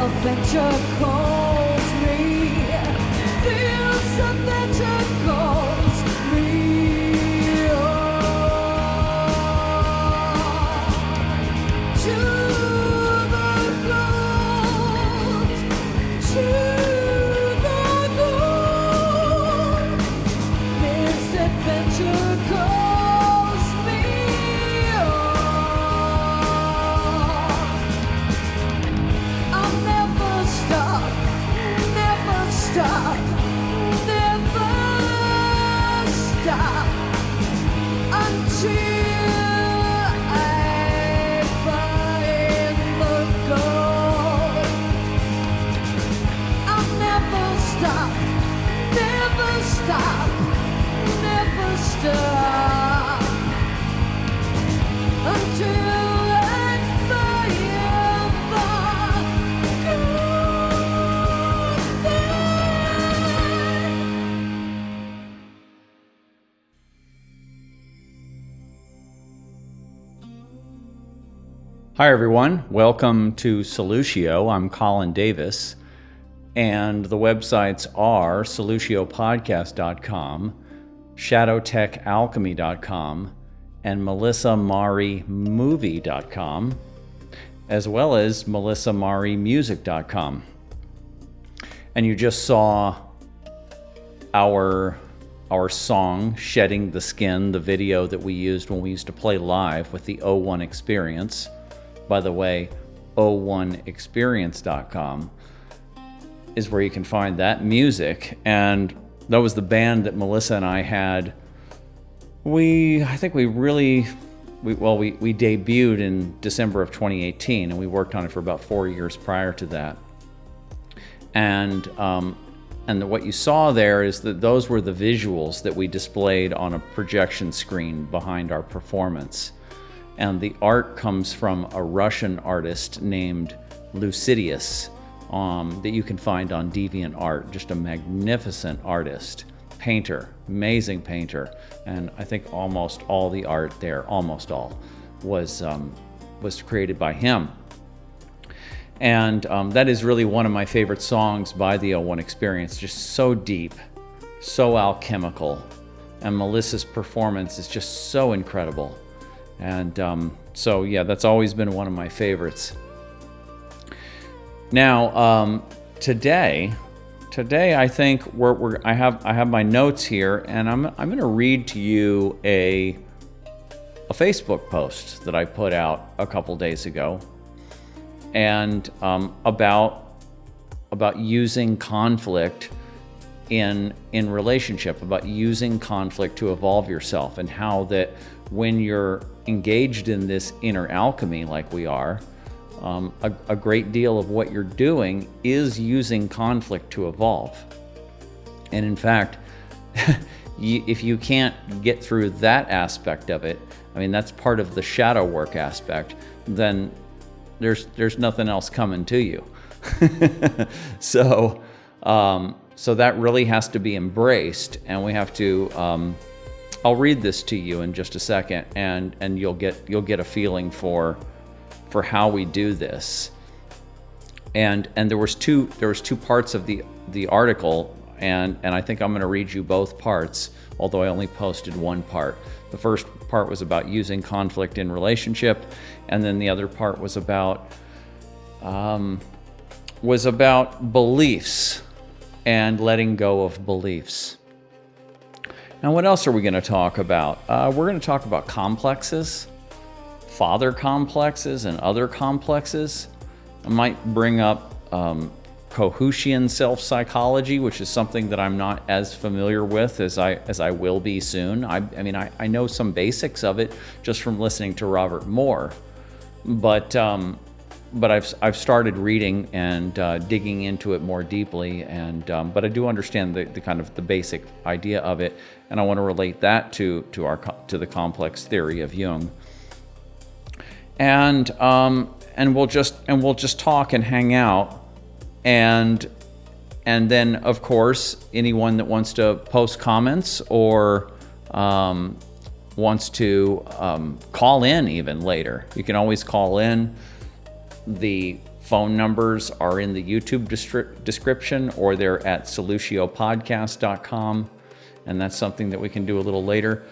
adventure calls me. This adventure calls me on to the gold, to the gold. This adventure calls me on. I'll never stop, never stop, never stop until I find the gold. I'll never stop, never stop, never stop until I find the Hi everyone, welcome to Solutio. I'm Colin Davis, and the websites are soluciopodcast.com, shadowtechalchemy.com, and melissamarimovie.com, as well as melissamarimusic.com. And you just saw our song, Shedding the Skin, the video that we used when we used to play live with the O1 Experience. By the way, o1experience.com is where you can find that music. And that was the band that Melissa and I had. We debuted in December of 2018, and we worked on it for about 4 years prior to that. And what you saw there is that those were the visuals that we displayed on a projection screen behind our performance. And the art comes from a Russian artist named Lucidius that you can find on DeviantArt. Just a magnificent artist, painter, amazing painter. And I think almost all the art there, almost all, was created by him. And that is really one of my favorite songs by the O1 Experience. Just so deep, so alchemical, and Melissa's performance is just so incredible. And so yeah, that's always been one of my favorites. Now today I think I have my notes here, and I'm going to read to you a Facebook post that I put out a couple days ago, and about using conflict in relationship, about using conflict to evolve yourself, and how that when you're engaged in this inner alchemy like we are, a great deal of what you're doing is using conflict to evolve. And in fact, if you can't get through that aspect of it, I mean, that's part of the shadow work aspect, then there's nothing else coming to you. So that really has to be embraced, and we have to, I'll read this to you in just a second, and you'll get a feeling for how we do this. And there was two parts of the article, and I think I'm going to read you both parts, although I only posted one part. The first part was about using conflict in relationship, and then the other part was about beliefs and letting go of beliefs. Now, what else are we going to talk about? We're going to talk about complexes, father complexes, and other complexes. I might bring up Kohutian self-psychology, which is something that I'm not as familiar with as I will be soon. I mean, I know some basics of it just from listening to Robert Moore, but I've started reading and digging into it more deeply, and but I do understand the kind of the basic idea of it, and I want to relate that to the complex theory of Jung. And we'll just talk and hang out, and then of course anyone that wants to post comments or wants to call in even later, you can always call in. The phone numbers are in the YouTube description, or they're at soluciopodcast.com, and that's something that we can do a little later.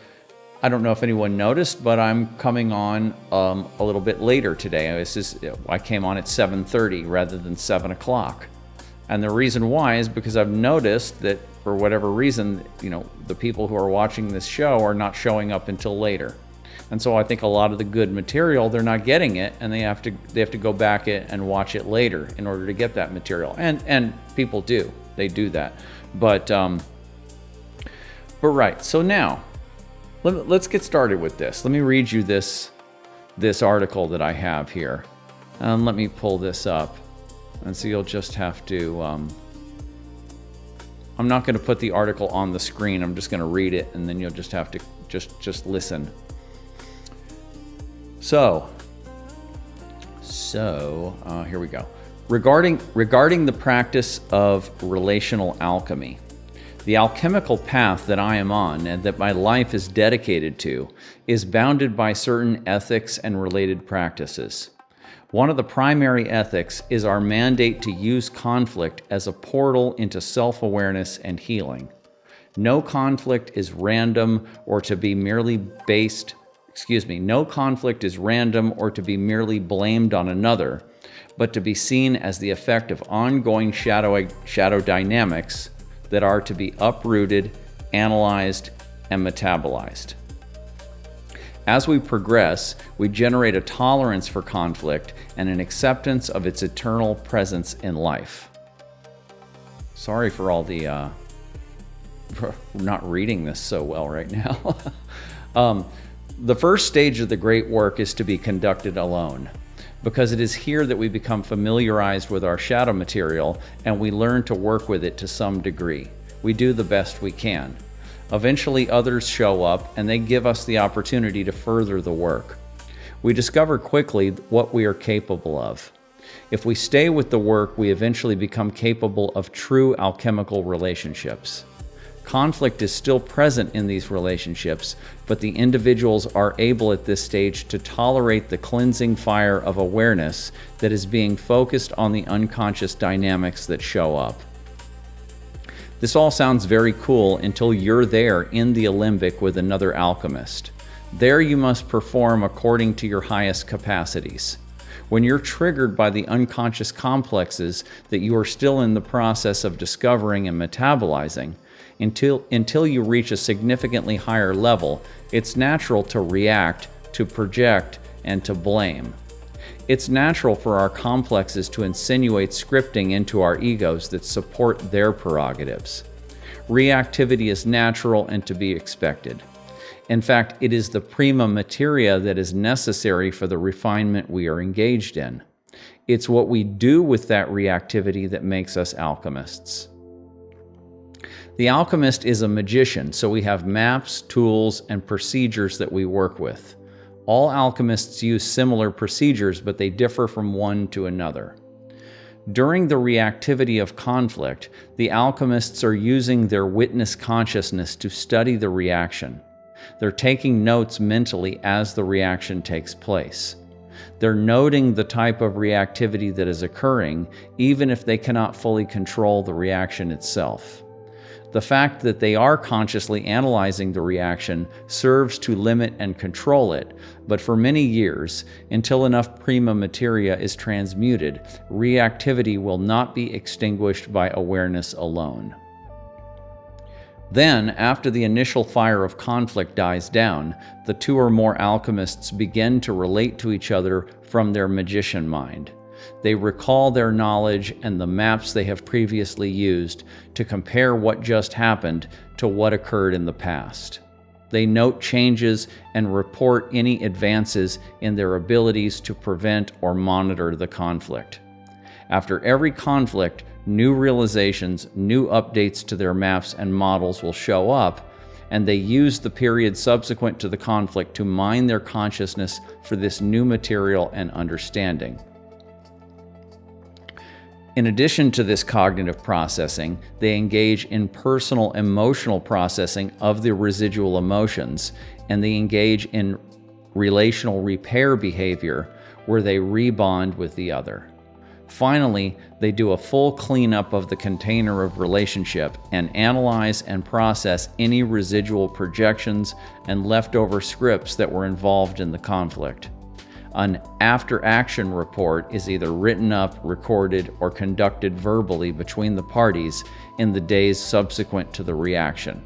I don't know if anyone noticed, but I'm coming on a little bit later today. I came on at 7:30 rather than 7 o'clock. And the reason why is because I've noticed that for whatever reason, the people who are watching this show are not showing up until later. And so I think a lot of the good material, they're not getting it, and they have to go back and watch it later in order to get that material. And people do. They do that. But right. So now let's get started with this. Let me read you this article that I have here. Let me pull this up. And so you'll just have to, I'm not going to put the article on the screen. I'm just going to read it, and then you'll just have to just listen. So here we go. Regarding the practice of relational alchemy, the alchemical path that I am on and that my life is dedicated to is bounded by certain ethics and related practices. One of the primary ethics is our mandate to use conflict as a portal into self-awareness and healing. No conflict is random or to be merely no conflict is random or to be merely blamed on another, but to be seen as the effect of ongoing shadow dynamics that are to be uprooted, analyzed, and metabolized. As we progress, we generate a tolerance for conflict and an acceptance of its eternal presence in life. Sorry for all the for not reading this so well right now. The first stage of the great work is to be conducted alone, because it is here that we become familiarized with our shadow material and we learn to work with it to some degree. We do the best we can. Eventually others show up and they give us the opportunity to further the work. We discover quickly what we are capable of. If we stay with the work, we eventually become capable of true alchemical relationships. Conflict is still present in these relationships, but the individuals are able at this stage to tolerate the cleansing fire of awareness that is being focused on the unconscious dynamics that show up. This all sounds very cool until you're there in the alembic with another alchemist. There you must perform according to your highest capacities. When you're triggered by the unconscious complexes that you are still in the process of discovering and metabolizing, until you reach a significantly higher level, it's natural to react, to project, and to blame. It's natural for our complexes to insinuate scripting into our egos that support their prerogatives. Reactivity is natural and to be expected. In fact, it is the prima materia that is necessary for the refinement we are engaged in. It's what we do with that reactivity that makes us alchemists. The alchemist is a magician, so we have maps, tools, and procedures that we work with. All alchemists use similar procedures, but they differ from one to another. During the reactivity of conflict, the alchemists are using their witness consciousness to study the reaction. They're taking notes mentally as the reaction takes place. They're noting the type of reactivity that is occurring, even if they cannot fully control the reaction itself. The fact that they are consciously analyzing the reaction serves to limit and control it, but for many years, until enough prima materia is transmuted, reactivity will not be extinguished by awareness alone. Then, after the initial fire of conflict dies down, the two or more alchemists begin to relate to each other from their magician mind. They recall their knowledge and the maps they have previously used to compare what just happened to what occurred in the past. They note changes and report any advances in their abilities to prevent or monitor the conflict. After every conflict, new realizations, new updates to their maps and models will show up, and they use the period subsequent to the conflict to mine their consciousness for this new material and understanding. In addition to this cognitive processing, they engage in personal emotional processing of the residual emotions, and they engage in relational repair behavior where they rebond with the other. Finally, they do a full cleanup of the container of relationship and analyze and process any residual projections and leftover scripts that were involved in the conflict. An after-action report is either written up, recorded, or conducted verbally between the parties in the days subsequent to the reaction.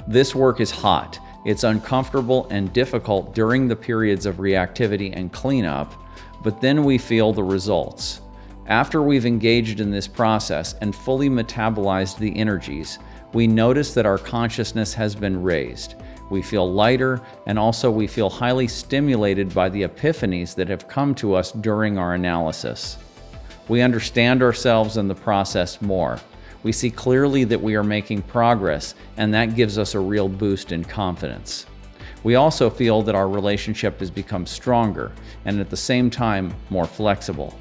This work is hot. It's uncomfortable and difficult during the periods of reactivity and cleanup, but then we feel the results. After we've engaged in this process and fully metabolized the energies, we notice that our consciousness has been raised. We feel lighter, and also we feel highly stimulated by the epiphanies that have come to us during our analysis. We understand ourselves and the process more. We see clearly that we are making progress, and that gives us a real boost in confidence. We also feel that our relationship has become stronger, and at the same time, more flexible.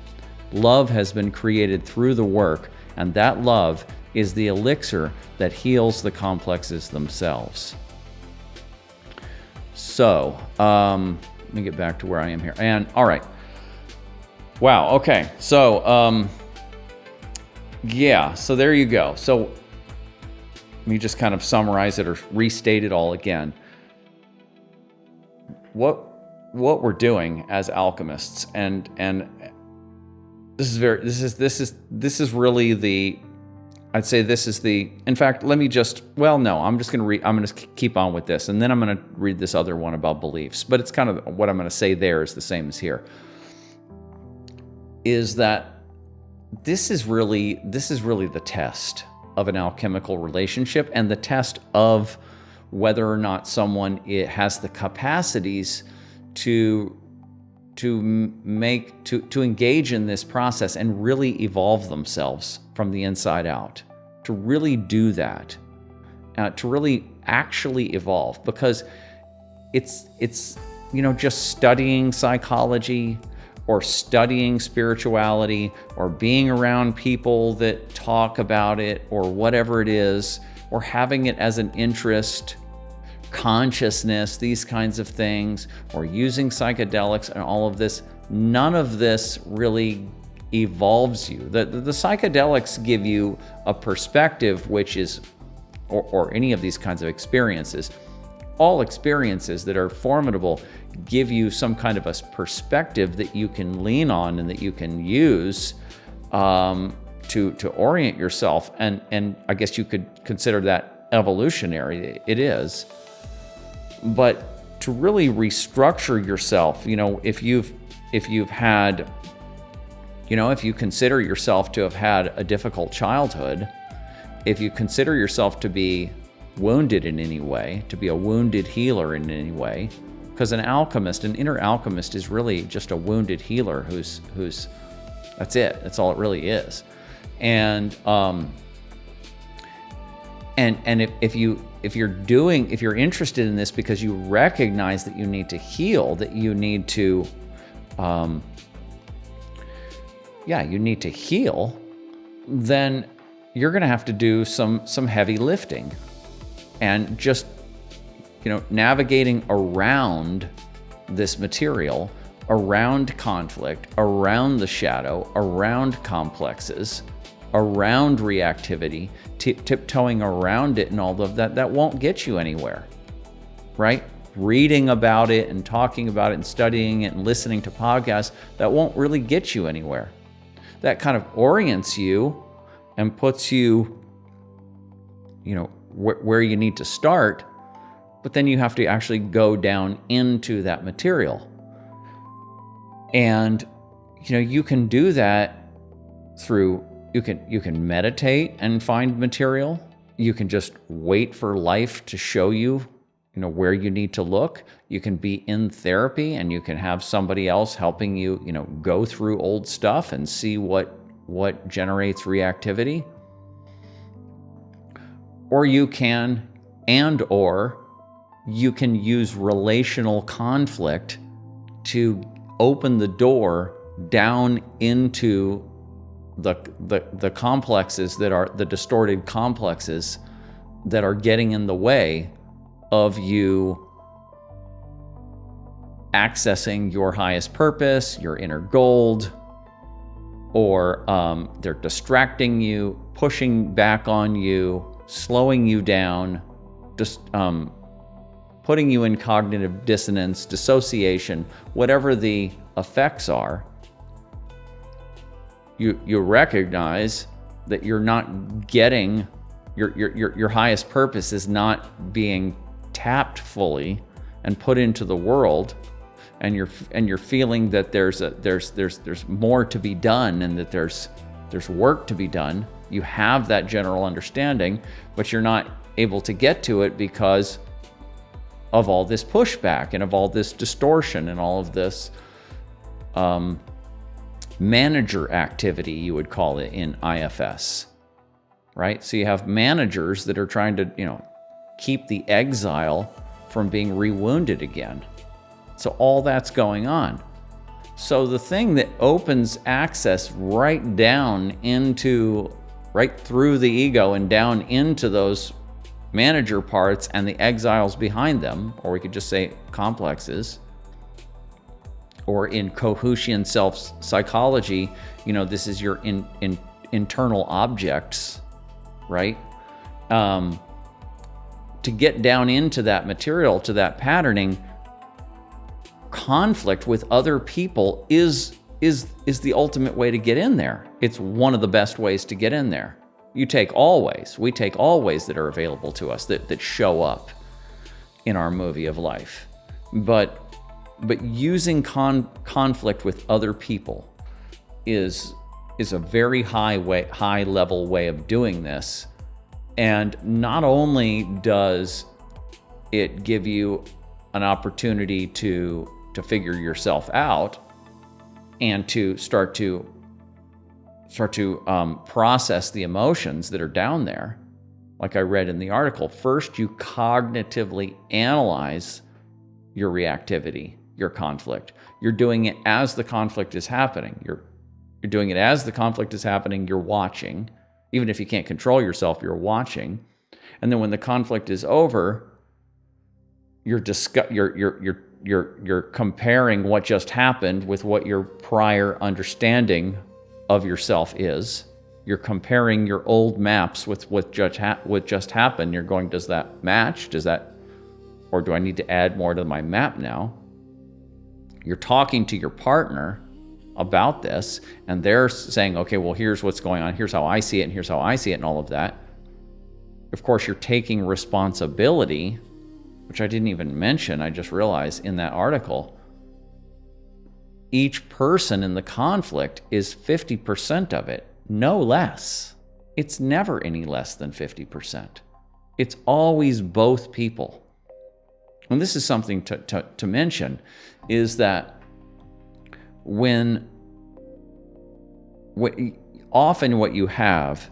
Love has been created through the work, and that love is the elixir that heals the complexes themselves. So, let me get back to where I am here. And, all right. Wow, okay. So, yeah, so there you go. So, let me just kind of summarize it or restate it all again. What we're doing as alchemists, and this is really the, I'd say this is the, in fact, let me just, well, no, I'm going to keep on with this, and then I'm going to read this other one about beliefs, but it's kind of, what I'm going to say there is the same as here, is that this is really the test of an alchemical relationship, and the test of whether or not someone has the capacities to engage in this process and really evolve themselves from the inside out, to really do that, to really actually evolve, because it's just studying psychology or studying spirituality or being around people that talk about it or whatever it is, or having it as an interest, consciousness, these kinds of things, or using psychedelics and all of this, none of this really evolves you. The psychedelics give you a perspective which is, or any of these kinds of experiences, all experiences that are formidable give you some kind of a perspective that you can lean on and that you can use to orient yourself. And I guess you could consider that evolutionary. It is. But to really restructure yourself, if you've had, if you consider yourself to have had a difficult childhood, if you consider yourself to be wounded in any way, to be a wounded healer in any way, because an inner alchemist is really just a wounded healer who's that's it. That's all it really is. And if you're interested in this because you recognize that you need to heal, that you need to you need to heal, then you're going to have to do some heavy lifting, and just navigating around this material, around conflict, around the shadow, around complexes, around reactivity, tiptoeing around it and all of that won't get you anywhere, right? Reading about it and talking about it and studying it and listening to podcasts, that won't really get you anywhere. That kind of orients you and puts you, where you need to start, but then you have to actually go down into that material. And, you can do that through, you can meditate and find material. You can just wait for life to show you, where you need to look. You can be in therapy and you can have somebody else helping you, go through old stuff and see what generates reactivity. Or you can use relational conflict to open the door down into the complexes that are the distorted complexes that are getting in the way of you accessing your highest purpose, your inner gold, or they're distracting you, pushing back on you, slowing you down, just putting you in cognitive dissonance, dissociation, whatever the effects are. You recognize that you're not getting your highest purpose is not being tapped fully and put into the world, and you're feeling that there's more to be done and that there's work to be done. You have that general understanding, but you're not able to get to it because of all this pushback and of all this distortion and all of this manager activity, you would call it in IFS, right? So you have managers that are trying to, keep the exile from being rewounded again. So all that's going on. So the thing that opens access right through the ego and down into those manager parts and the exiles behind them, or we could just say complexes, or in Kohutian self-psychology, this is your internal objects, right? To get down into that material, to that patterning, conflict with other people is the ultimate way to get in there. It's one of the best ways to get in there. We take all ways that are available to us that show up in our movie of life. But using conflict with other people is a very high level way of doing this. And not only does it give you an opportunity to figure yourself out and to start to process the emotions that are down there, like I read in the article. First, you cognitively analyze your reactivity. your conflict. You're doing it as the conflict is happening. You're doing it as the conflict is happening. You're watching. Even if you can't control yourself, you're watching. And then when the conflict is over, you're comparing what just happened with what your prior understanding of yourself is. You're comparing your old maps with what just happened. You're going, does that match? Or do I need to add more to my map now? You're talking to your partner about this, and they're saying, okay, well, here's what's going on. Here's how I see it, and here's how I see it, and all of that. Of course, you're taking responsibility, which I didn't even mention, I just realized in that article. Each person in the conflict is 50% of it, no less. It's never any less than 50%. It's always both people. And this is something to mention, is that often what you have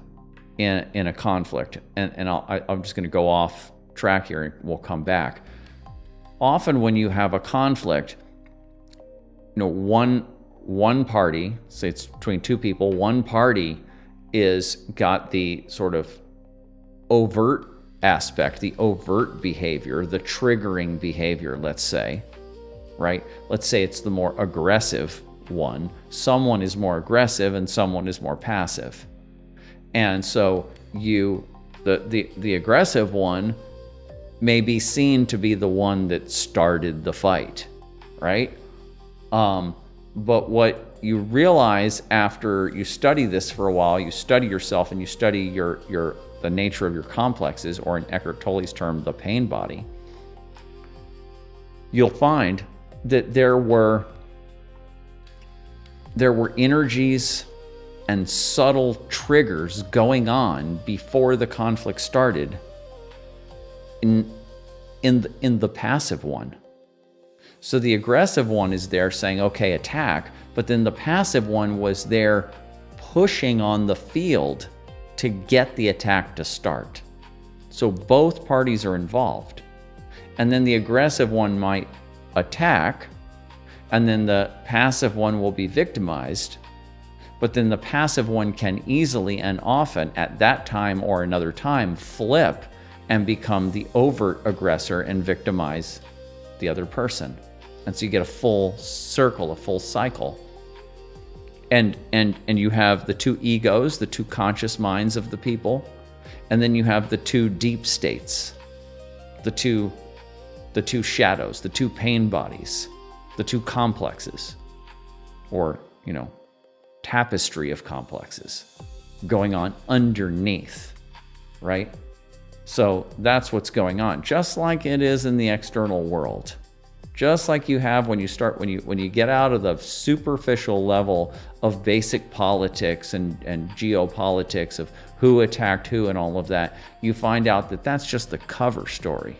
in a conflict, and I'm just going to go off track here and we'll come back. Often when you have a conflict, one party, say it's between two people, one party is got the sort of overt aspect, the overt behavior, the triggering behavior, let's say, right? Let's say it's the more aggressive one. Someone is more aggressive and someone is more passive. And so the aggressive one may be seen to be the one that started the fight, right? But what you realize after you study this for a while, you study yourself and you study the nature of your complexes, or in Eckhart Tolle's term, the pain body, you'll find that there were energies and subtle triggers going on before the conflict started in the passive one. So the aggressive one is there saying, okay, attack, but then the passive one was there pushing on the field to get the attack to start. So both parties are involved. And then the aggressive one might attack, and then the passive one will be victimized. But then the passive one can easily and often at that time or another time flip and become the overt aggressor and victimize the other person. And so you get a full circle, a full cycle. And you have the two egos, the two conscious minds of the people, and then you have the two deep states, the two shadows, the two pain bodies, the two complexes, or, tapestry of complexes going on underneath, right? So that's what's going on, just like it is in the external world. Just like you have when you get out of the superficial level of basic politics and geopolitics of who attacked who and all of that, you find out that that's just the cover story.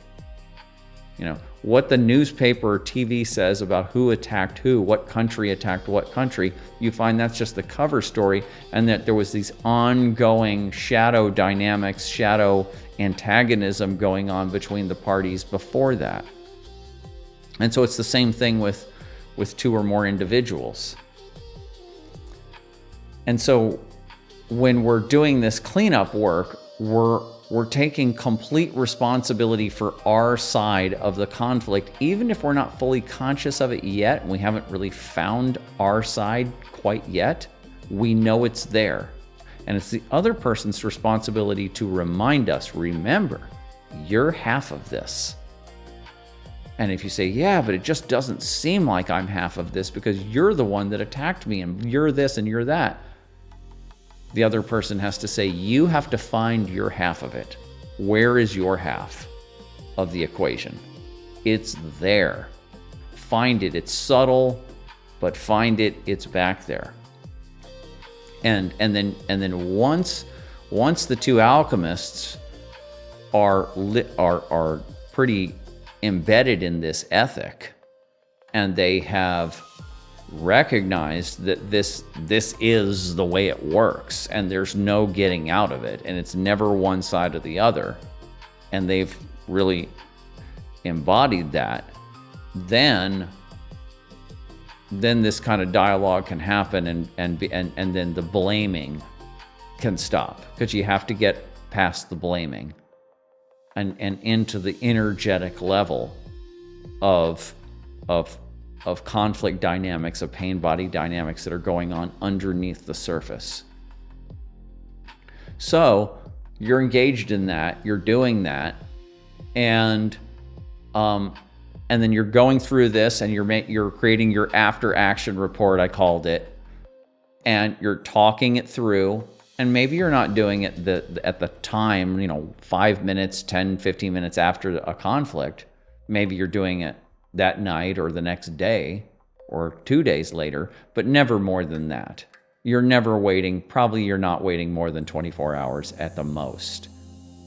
What the newspaper or TV says about who attacked who, what country attacked what country, you find that's just the cover story, and that there was these ongoing shadow dynamics, shadow antagonism going on between the parties before that. And so it's the same thing with two or more individuals. And so when we're doing this cleanup work, we're taking complete responsibility for our side of the conflict, even if we're not fully conscious of it yet, and we haven't really found our side quite yet. We know it's there. And it's the other person's responsibility to remind us, remember, you're half of this. And if you say, yeah, but it just doesn't seem like I'm half of this because you're the one that attacked me and you're this and you're that, the other person has to say, you have to find your half of it. Where is your half of the equation? It's there. Find it. It's subtle, but find it. It's back there. And then once the two alchemists are pretty embedded in this ethic, and they have recognized that this is the way it works, and there's no getting out of it, and it's never one side or the other, and they've really embodied that, then then this kind of dialogue can happen, and then the blaming can stop, because you have to get past the blaming and into the energetic level of conflict dynamics, of pain body dynamics that are going on underneath the surface. So you're engaged in that, you're doing that, and then you're going through this, and you're creating your after action report, I called it, and you're talking it through. And maybe you're not doing it at the time, 5 minutes, 10, 15 minutes after a conflict. Maybe you're doing it that night or the next day or 2 days later, but never more than that. You're never waiting. Probably you're not waiting more than 24 hours at the most,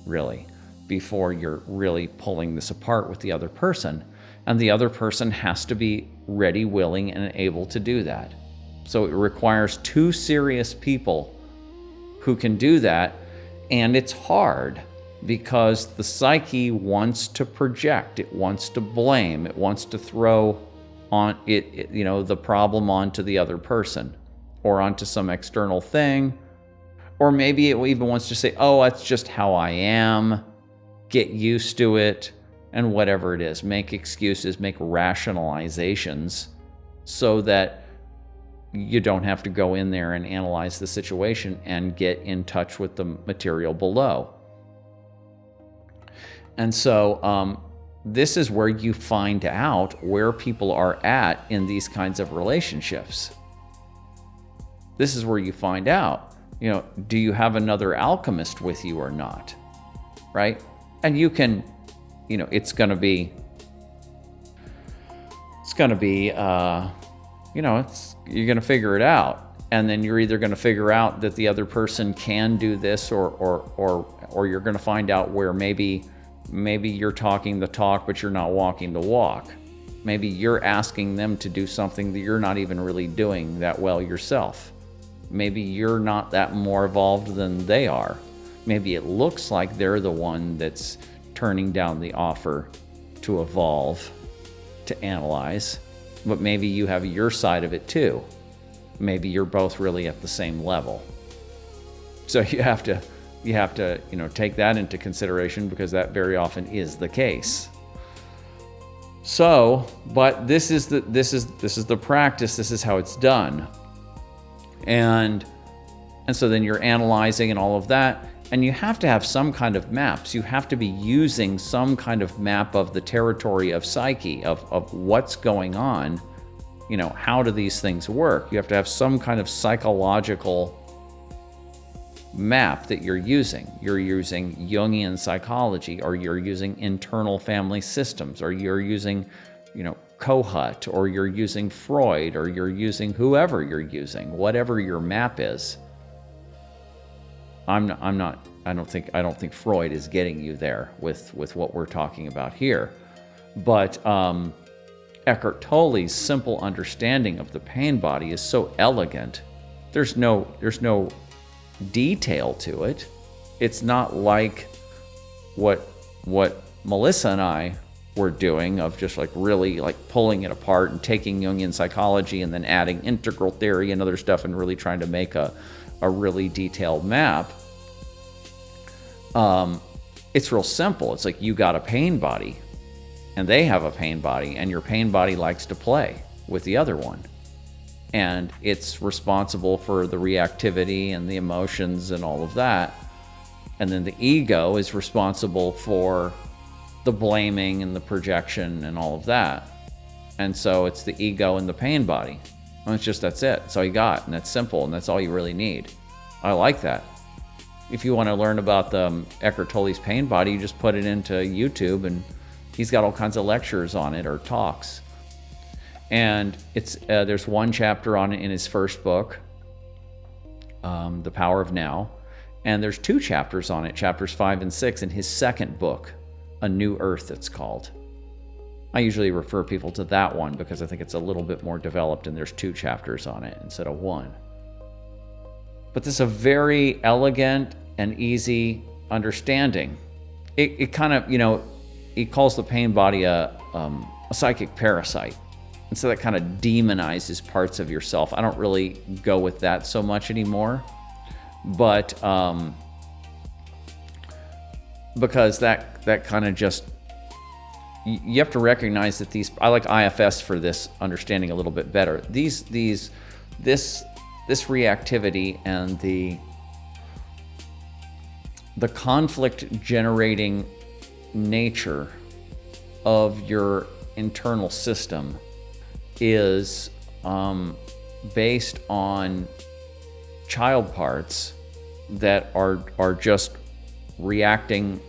really, before you're really pulling this apart with the other person. And the other person has to be ready, willing, and able to do that. So it requires two serious people who can do that, and it's hard because the psyche wants to project, it wants to blame, it wants to throw on the problem onto the other person or onto some external thing, or maybe it even wants to say, oh, that's just how I am, get used to it, and whatever it is, make excuses, make rationalizations so that you don't have to go in there and analyze the situation and get in touch with the material below. And so this is where you find out where people are at in these kinds of relationships. This is where you find out, do you have another alchemist with you or not, right? And you can, it's going to be, you're going to figure it out, and then you're either going to figure out that the other person can do this, or you're going to find out where maybe you're talking the talk, but you're not walking the walk. Maybe you're asking them to do something that you're not even really doing that well yourself. Maybe you're not that more evolved than they are. Maybe it looks like they're the one that's turning down the offer to evolve, to analyze. But maybe you have your side of it too. Maybe you're both really at the same level. So you have to take that into consideration, because that very often is the case. So, but this is the practice. This is how it's done. And so then you're analyzing and all of that, and you have to have some kind of maps. You have to be using some kind of map of the territory of psyche, of what's going on. How do these things work? You have to have some kind of psychological map that you're using. You're using Jungian psychology, or you're using internal family systems, or you're using, Kohut, or you're using Freud, or you're using whoever you're using, whatever your map is. I don't think Freud is getting you there with what we're talking about here. But Eckhart Tolle's simple understanding of the pain body is so elegant. There's no detail to it. It's not like what Melissa and I were doing, of just really pulling it apart and taking Jungian psychology and then adding integral theory and other stuff and really trying to make a really detailed map. It's real simple. It's like you got a pain body and they have a pain body, and your pain body likes to play with the other one. And it's responsible for the reactivity and the emotions and all of that. And then the ego is responsible for the blaming and the projection and all of that. And so it's the ego and the pain body. And that's it. That's all you got. And that's simple. And that's all you really need. I like that. If you want to learn about the Eckhart Tolle's pain body, you just put it into YouTube, and he's got all kinds of lectures on it, or talks. And there's one chapter on it in his first book, The Power of Now. And there's 2 chapters on it, chapters 5 and 6, in his second book, A New Earth, it's called. I usually refer people to that one because I think it's a little bit more developed, and there's 2 chapters on it instead of 1. But this is a very elegant and easy understanding. It kind of, he calls the pain body a psychic parasite. And so that kind of demonizes parts of yourself. I don't really go with that so much anymore. But because that kind of just, you have to recognize that these, I like IFS for this understanding a little bit better. This reactivity and the conflict generating nature of your internal system is based on child parts that are just reacting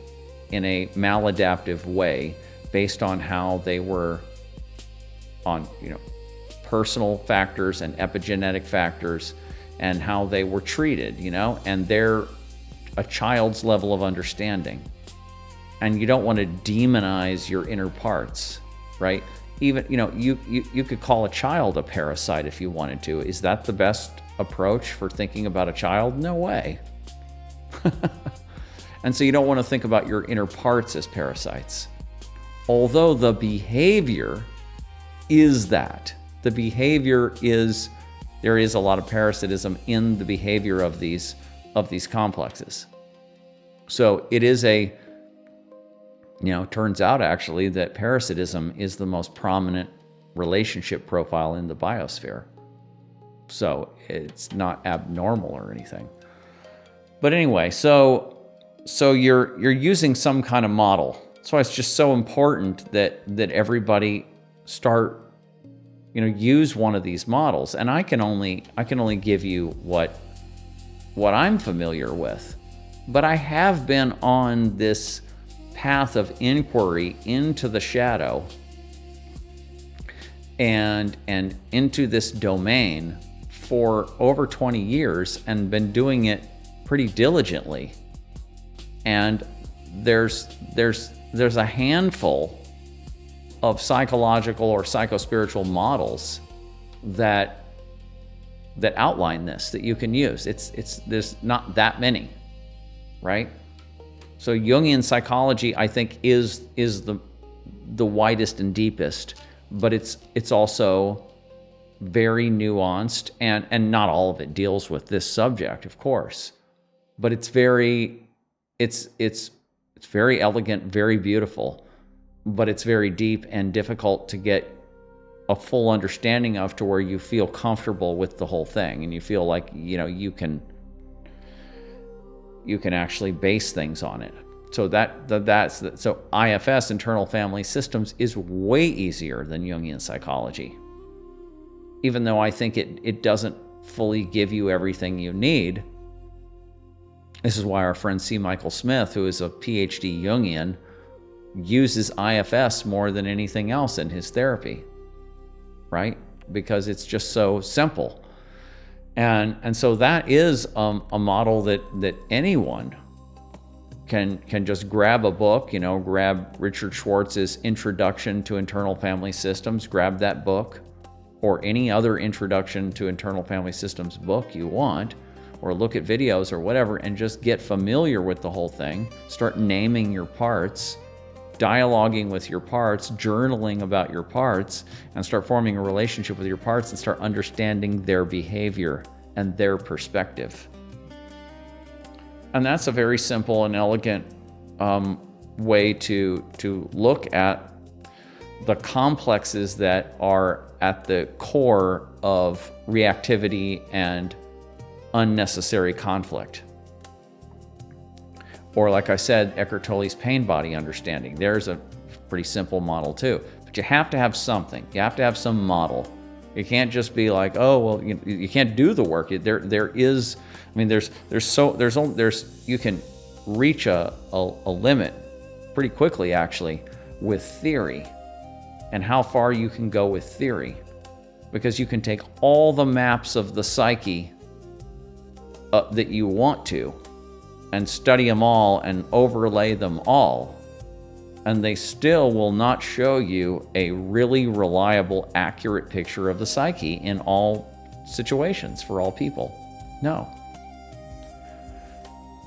in a maladaptive way based on how they were on, personal factors and epigenetic factors and how they were treated, and they're a child's level of understanding. And you don't want to demonize your inner parts, right? Even, you could call a child a parasite if you wanted to. Is that the best approach for thinking about a child? No way. And so you don't want to think about your inner parts as parasites. Although the behavior is that. The behavior is, there is a lot of parasitism in the behavior of these complexes. So it is turns out actually that parasitism is the most prominent relationship profile in the biosphere. So it's not abnormal or anything. But anyway, so you're using some kind of model. That's why it's just so important that everybody start, use one of these models. And I can only give you what I'm familiar with. But I have been on this path of inquiry into the shadow and into this domain for over 20 years and been doing it pretty diligently. And there's a handful of psychological or psychospiritual models that outline this that you can use. There's not that many, right? So Jungian psychology, I think, is the widest and deepest, but it's also very nuanced, and not all of it deals with this subject, of course, but it's very elegant, very beautiful, but it's very deep and difficult to get a full understanding of, to where you feel comfortable with the whole thing and you feel like you can actually base things on it. So so IFS, internal family systems, is way easier than Jungian psychology, even though I think it doesn't fully give you everything you need. This is why our friend C. Michael Smith, who is a PhD Jungian, uses IFS more than anything else in his therapy, right? Because it's just so simple. And so that is a model that anyone can just grab a book, grab Richard Schwartz's Introduction to Internal Family Systems, grab that book, or any other Introduction to Internal Family Systems book you want, or look at videos or whatever, and just get familiar with the whole thing. Start naming your parts, dialoguing with your parts, journaling about your parts, and start forming a relationship with your parts and start understanding their behavior and their perspective. And that's a very simple and elegant way to look at the complexes that are at the core of reactivity and unnecessary conflict. Or, like I said, Eckhart Tolle's pain body understanding. There's a pretty simple model too. But you have to have something. You have to have some model. You can't just be like, oh, well, you can't do the work. There is, I mean, you can reach a limit pretty quickly, actually, with theory, and how far you can go with theory, because you can take all the maps of the psyche that you want to and study them all and overlay them all, and they still will not show you a really reliable, accurate picture of the psyche in all situations for all people. No.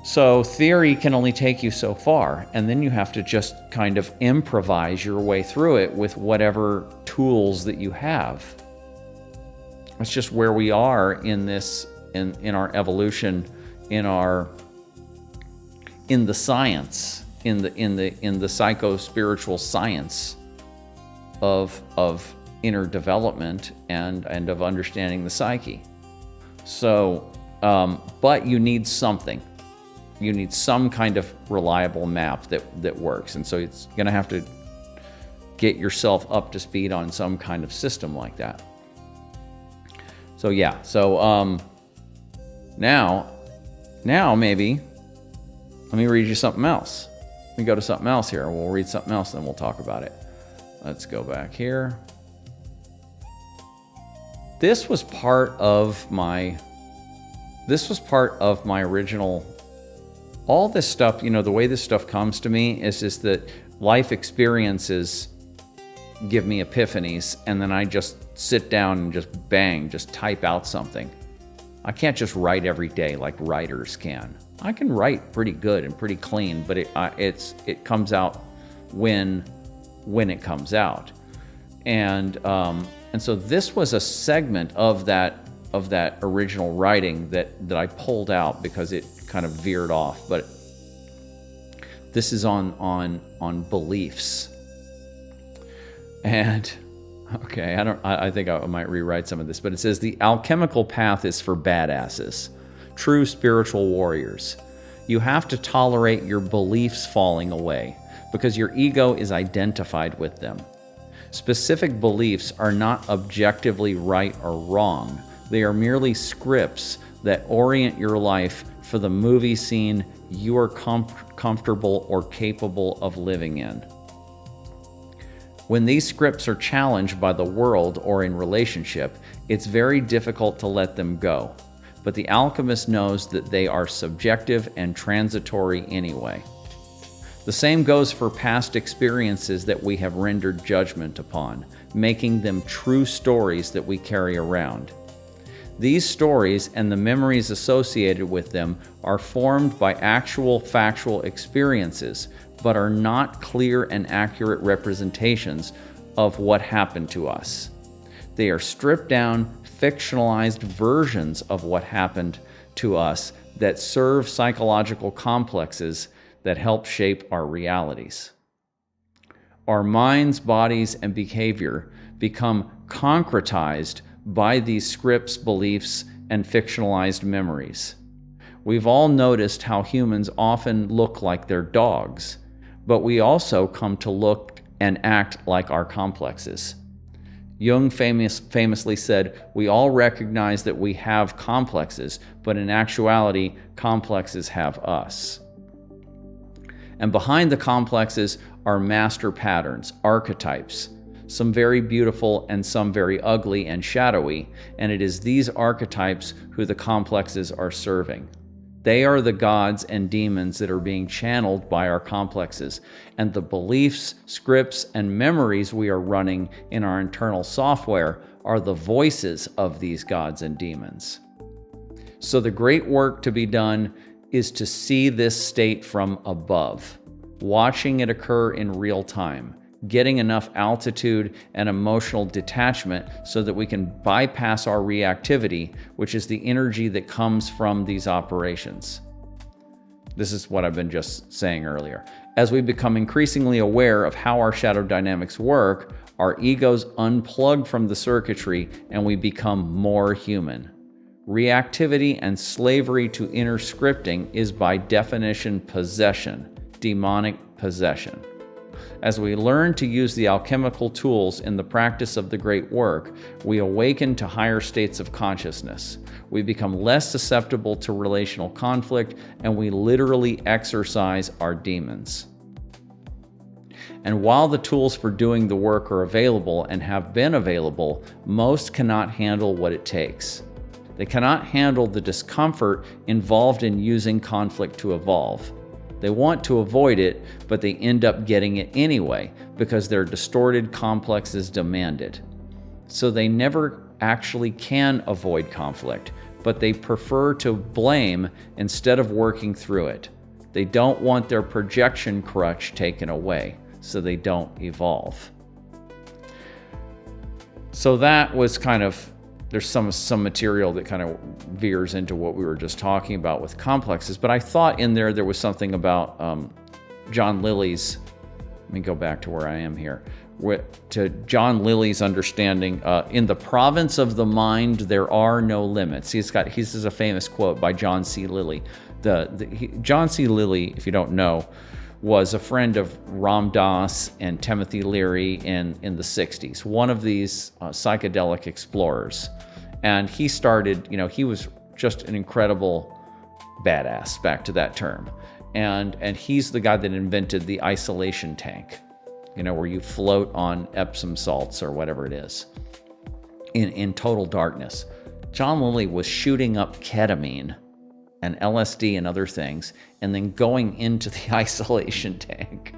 So theory can only take you so far, and then you have to just kind of improvise your way through it with whatever tools that you have. That's just where we are in this, in our evolution, in the science, in the psycho-spiritual science of inner development and of understanding the psyche. So, but you need something. You need some kind of reliable map that works. And so it's going to have to get yourself up to speed on some kind of system like that. So yeah, so now maybe, let me read you something else. Let me go to something else here. We'll read something else and then we'll talk about it. Let's go back here. This was part of my original, all this stuff, the way this stuff comes to me is just that life experiences give me epiphanies, and then I just sit down and just type out something. I can't just write every day like writers can. I can write pretty good and pretty clean, but it comes out when it comes out. And so this was a segment of that original writing that I pulled out because it kind of veered off. But this is on beliefs. And okay, I think I might rewrite some of this, but it says the alchemical path is for badasses, true spiritual warriors. You have to tolerate your beliefs falling away because your ego is identified with them. Specific beliefs are not objectively right or wrong. They are merely scripts that orient your life for the movie scene you are comfortable or capable of living in. When these scripts are challenged by the world or in relationship, it's very difficult to let them go. But the alchemist knows that they are subjective and transitory anyway. The same goes for past experiences that we have rendered judgment upon, making them true stories that we carry around. These stories and the memories associated with them are formed by actual factual experiences, but are not clear and accurate representations of what happened to us. They are stripped down, fictionalized versions of what happened to us that serve psychological complexes that help shape our realities. Our minds, bodies, and behavior become concretized by these scripts, beliefs, and fictionalized memories. We've all noticed how humans often look like their dogs, but we also come to look and act like our complexes. Jung famously said, "We all recognize that we have complexes, but in actuality, complexes have us." And behind the complexes are master patterns, archetypes, some very beautiful and some very ugly and shadowy, and it is these archetypes who the complexes are serving. They are the gods and demons that are being channeled by our complexes, and the beliefs, scripts, and memories we are running in our internal software are the voices of these gods and demons. So the great work to be done is to see this state from above, watching it occur in real time, getting enough altitude and emotional detachment so that we can bypass our reactivity, which is the energy that comes from these operations. This is what I've been just saying earlier. As we become increasingly aware of how our shadow dynamics work, our egos unplug from the circuitry and we become more human. Reactivity and slavery to inner scripting is by definition possession, demonic possession. As we learn to use the alchemical tools in the practice of the great work, we awaken to higher states of consciousness. We become less susceptible to relational conflict, and we literally exorcise our demons. And while the tools for doing the work are available and have been available, most cannot handle what it takes. They cannot handle the discomfort involved in using conflict to evolve. They want to avoid it, but they end up getting it anyway because their distorted complexes demand it. So they never actually can avoid conflict, but they prefer to blame instead of working through it. They don't want their projection crutch taken away, so they don't evolve. So that was kind of, there's some material that kind of veers into what we were just talking about with complexes, but I thought in there was something about John Lilly's, let me go back to where I am here, to John Lilly's understanding, in the province of the mind, there are no limits. This is a famous quote by John C. Lilly. John C. Lilly, if you don't know, was a friend of Ram Dass and Timothy Leary in the 60s, one of these psychedelic explorers. And he started, he was just an incredible badass, back to that term. And he's the guy that invented the isolation tank, where you float on Epsom salts or whatever it is in total darkness. John Lilly was shooting up ketamine and LSD and other things, and then going into the isolation tank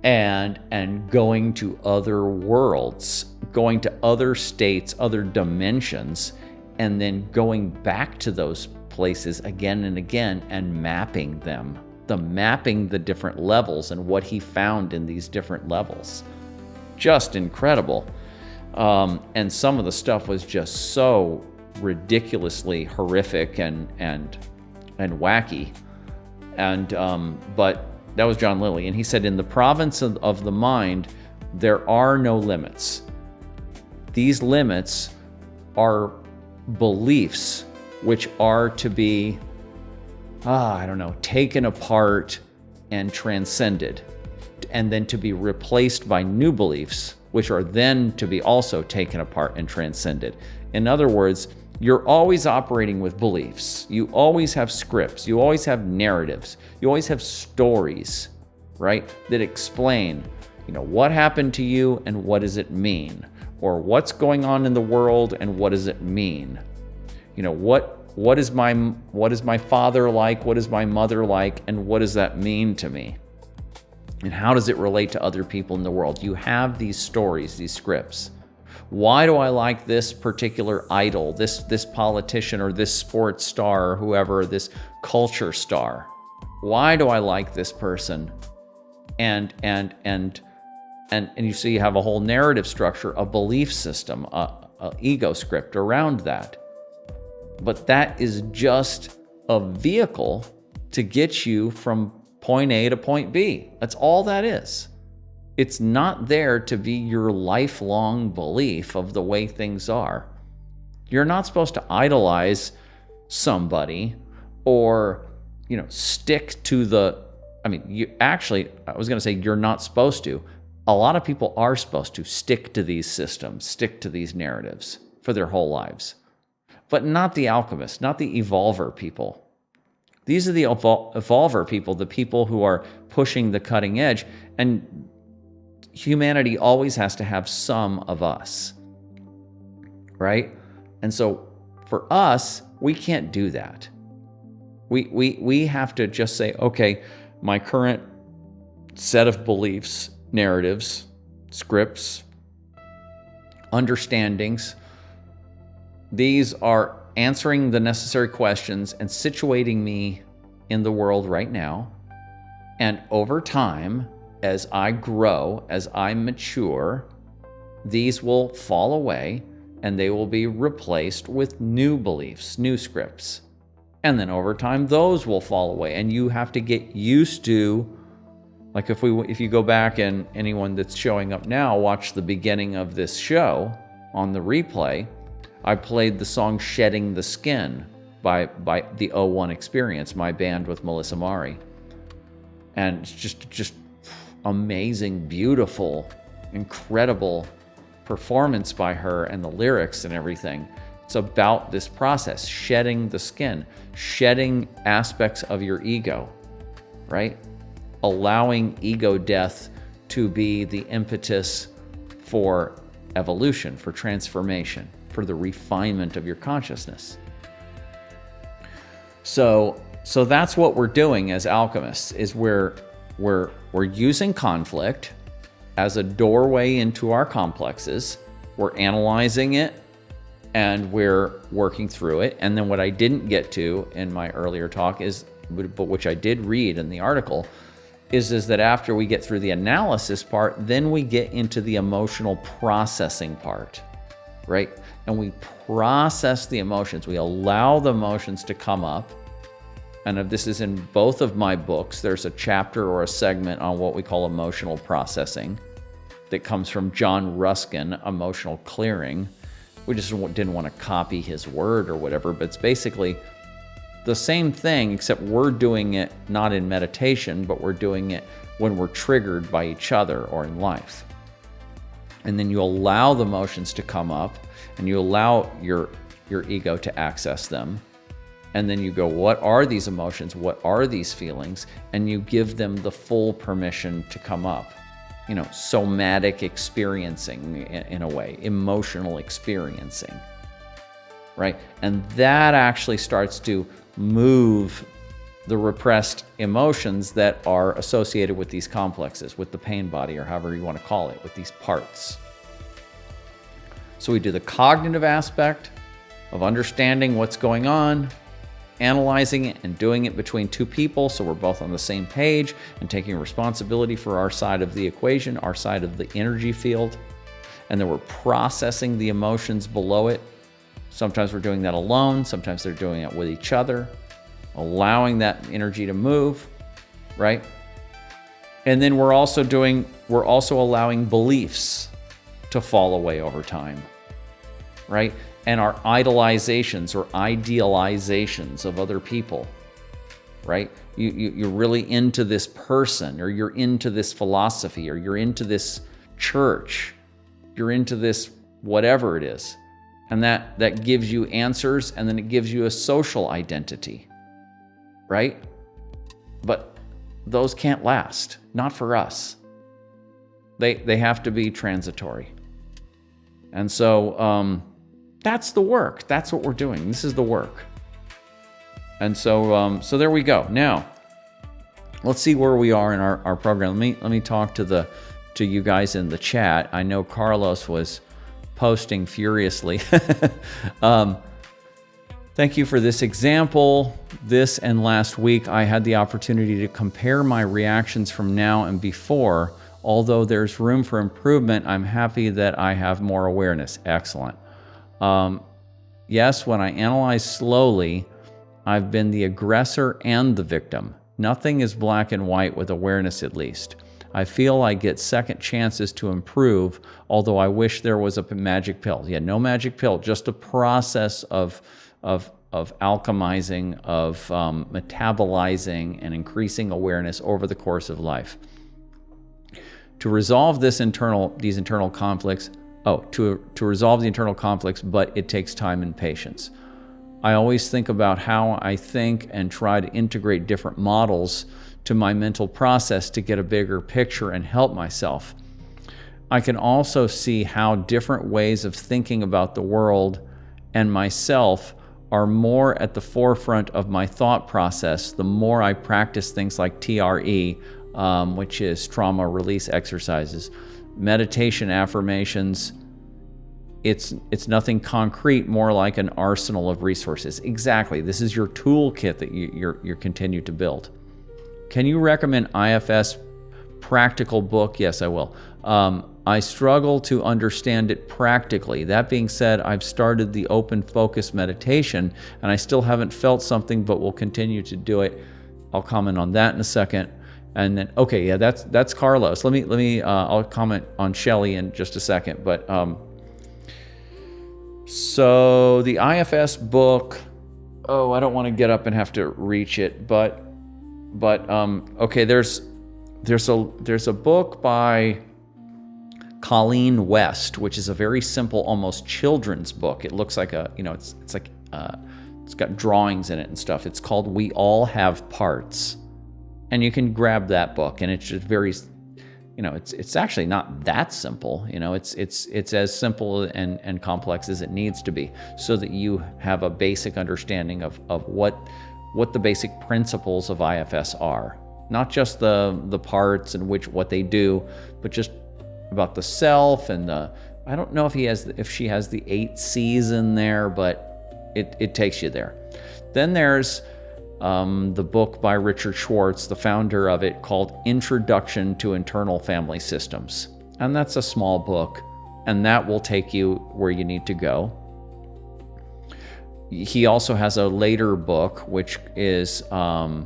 and going to other worlds, going to other states, other dimensions, and then going back to those places again and again and mapping them, mapping the different levels and what he found in these different levels. Just incredible. And some of the stuff was just so ridiculously horrific and wacky. But that was John Lilly. And he said, in the province of the mind, there are no limits. These limits are beliefs which are to be, taken apart and transcended, and then to be replaced by new beliefs, which are then to be also taken apart and transcended. In other words, you're always operating with beliefs. You always have scripts. You always have narratives. You always have stories, right, that explain, what happened to you and what does it mean? Or what's going on in the world and what does it mean? What is my father like? What is my mother like? And what does that mean to me? And how does it relate to other people in the world? You have these stories, these scripts. Why do I like this particular idol, this politician or this sports star or whoever, this culture star? Why do I like this person? And you see, you have a whole narrative structure, a belief system, a ego script around that. But that is just a vehicle to get you from point A to point B. That's all that is. It's not there to be your lifelong belief of the way things are. You're not supposed to idolize somebody or, stick to I was going to say you're not supposed to. A lot of people are supposed to stick to these systems, stick to these narratives for their whole lives. But not the alchemists, not the evolver people. These are the evolver people, the people who are pushing the cutting edge. And humanity always has to have some of us, right? And so for us, we can't do that. We have to just say, okay, my current set of beliefs, narratives, scripts, understandings, these are answering the necessary questions and situating me in the world right now. And over time, as I grow, as I mature, these will fall away and they will be replaced with new beliefs, new scripts. And then over time, those will fall away. And you have to get used to, like if you go back and anyone that's showing up now, watch the beginning of this show on the replay, I played the song Shedding the Skin by the O1 Experience, my band with Melissa Mari. And it's just amazing, beautiful, incredible performance by her and the lyrics and everything. It's about this process, shedding the skin, shedding aspects of your ego, right? Allowing ego death to be the impetus for evolution, for transformation, for the refinement of your consciousness. So that's what we're doing as alchemists, is we're using conflict as a doorway into our complexes. We're analyzing it, and we're working through it. And then what I didn't get to in my earlier talk is, but which I did read in the article, is that after we get through the analysis part, then we get into the emotional processing part, right? And we process the emotions. We allow the emotions to come up. And if this is in both of my books, there's a chapter or a segment on what we call emotional processing that comes from John Ruskin, Emotional Clearing. We just didn't want to copy his word or whatever, but it's basically the same thing, except we're doing it not in meditation, but we're doing it when we're triggered by each other or in life. And then you allow the emotions to come up, and you allow your ego to access them. And then you go, what are these emotions? What are these feelings? And you give them the full permission to come up. You know, somatic experiencing in a way, emotional experiencing, right? And that actually starts to move the repressed emotions that are associated with these complexes, with the pain body, or however you want to call it, with these parts. So we do the cognitive aspect of understanding what's going on, analyzing it and doing it between two people so we're both on the same page and taking responsibility for our side of the equation, our side of the energy field. And then we're processing the emotions below it. Sometimes we're doing that alone, sometimes they're doing it with each other, allowing that energy to move, right? And then we're also allowing beliefs to fall away over time, right? And our idolizations or idealizations of other people, right? You're really into this person, or you're into this philosophy, or you're into this church, you're into this whatever it is. And that gives you answers, and then it gives you a social identity, right? But those can't last, not for us. They have to be transitory. And so that's the work. That's what we're doing. This is the work. And so there we go. Now, let's see where we are in our program. Let me talk to you guys in the chat. I know Carlos was posting furiously. Thank you for this example. This and last week, I had the opportunity to compare my reactions from now and before. Although there's room for improvement, I'm happy that I have more awareness. Excellent. Yes, when I analyze slowly, I've been the aggressor and the victim. Nothing is black and white with awareness, at least. I feel I get second chances to improve, although I wish there was a magic pill. Yeah, no magic pill, just a process of alchemizing, of metabolizing and increasing awareness over the course of life. To resolve these internal conflicts, to resolve the internal conflicts, but it takes time and patience. I always think about how I think and try to integrate different models to my mental process to get a bigger picture and help myself. I can also see how different ways of thinking about the world and myself are more at the forefront of my thought process the more I practice things like TRE, which is trauma release exercises, meditation, affirmations. It's nothing concrete, more like an arsenal of resources. Exactly. This is your toolkit that you continue to build. Can you recommend IFS practical book? Yes, I will. I struggle to understand it practically. That being said, I've started the open focus meditation and I still haven't felt something, but will continue to do it. I'll comment on that in a second. And then, okay, yeah, that's Carlos. Let me. I'll comment on Shelley in just a second. But so the IFS book. Oh, I don't want to get up and have to reach it. But okay, there's a book by Colin West, which is a very simple, almost children's book. It looks like it's got drawings in it and stuff. It's called We All Have Parts. And you can grab that book, and it's just very, it's actually not that simple. It's as simple and complex as it needs to be, so that you have a basic understanding of what the basic principles of IFS are. Not just the parts and what they do, but just about the self and I don't know if she has the 8 C's in there, but it takes you there. Then there's the book by Richard Schwartz, the founder of it, called Introduction to Internal Family Systems. And that's a small book, and that will take you where you need to go. He also has a later book, which has come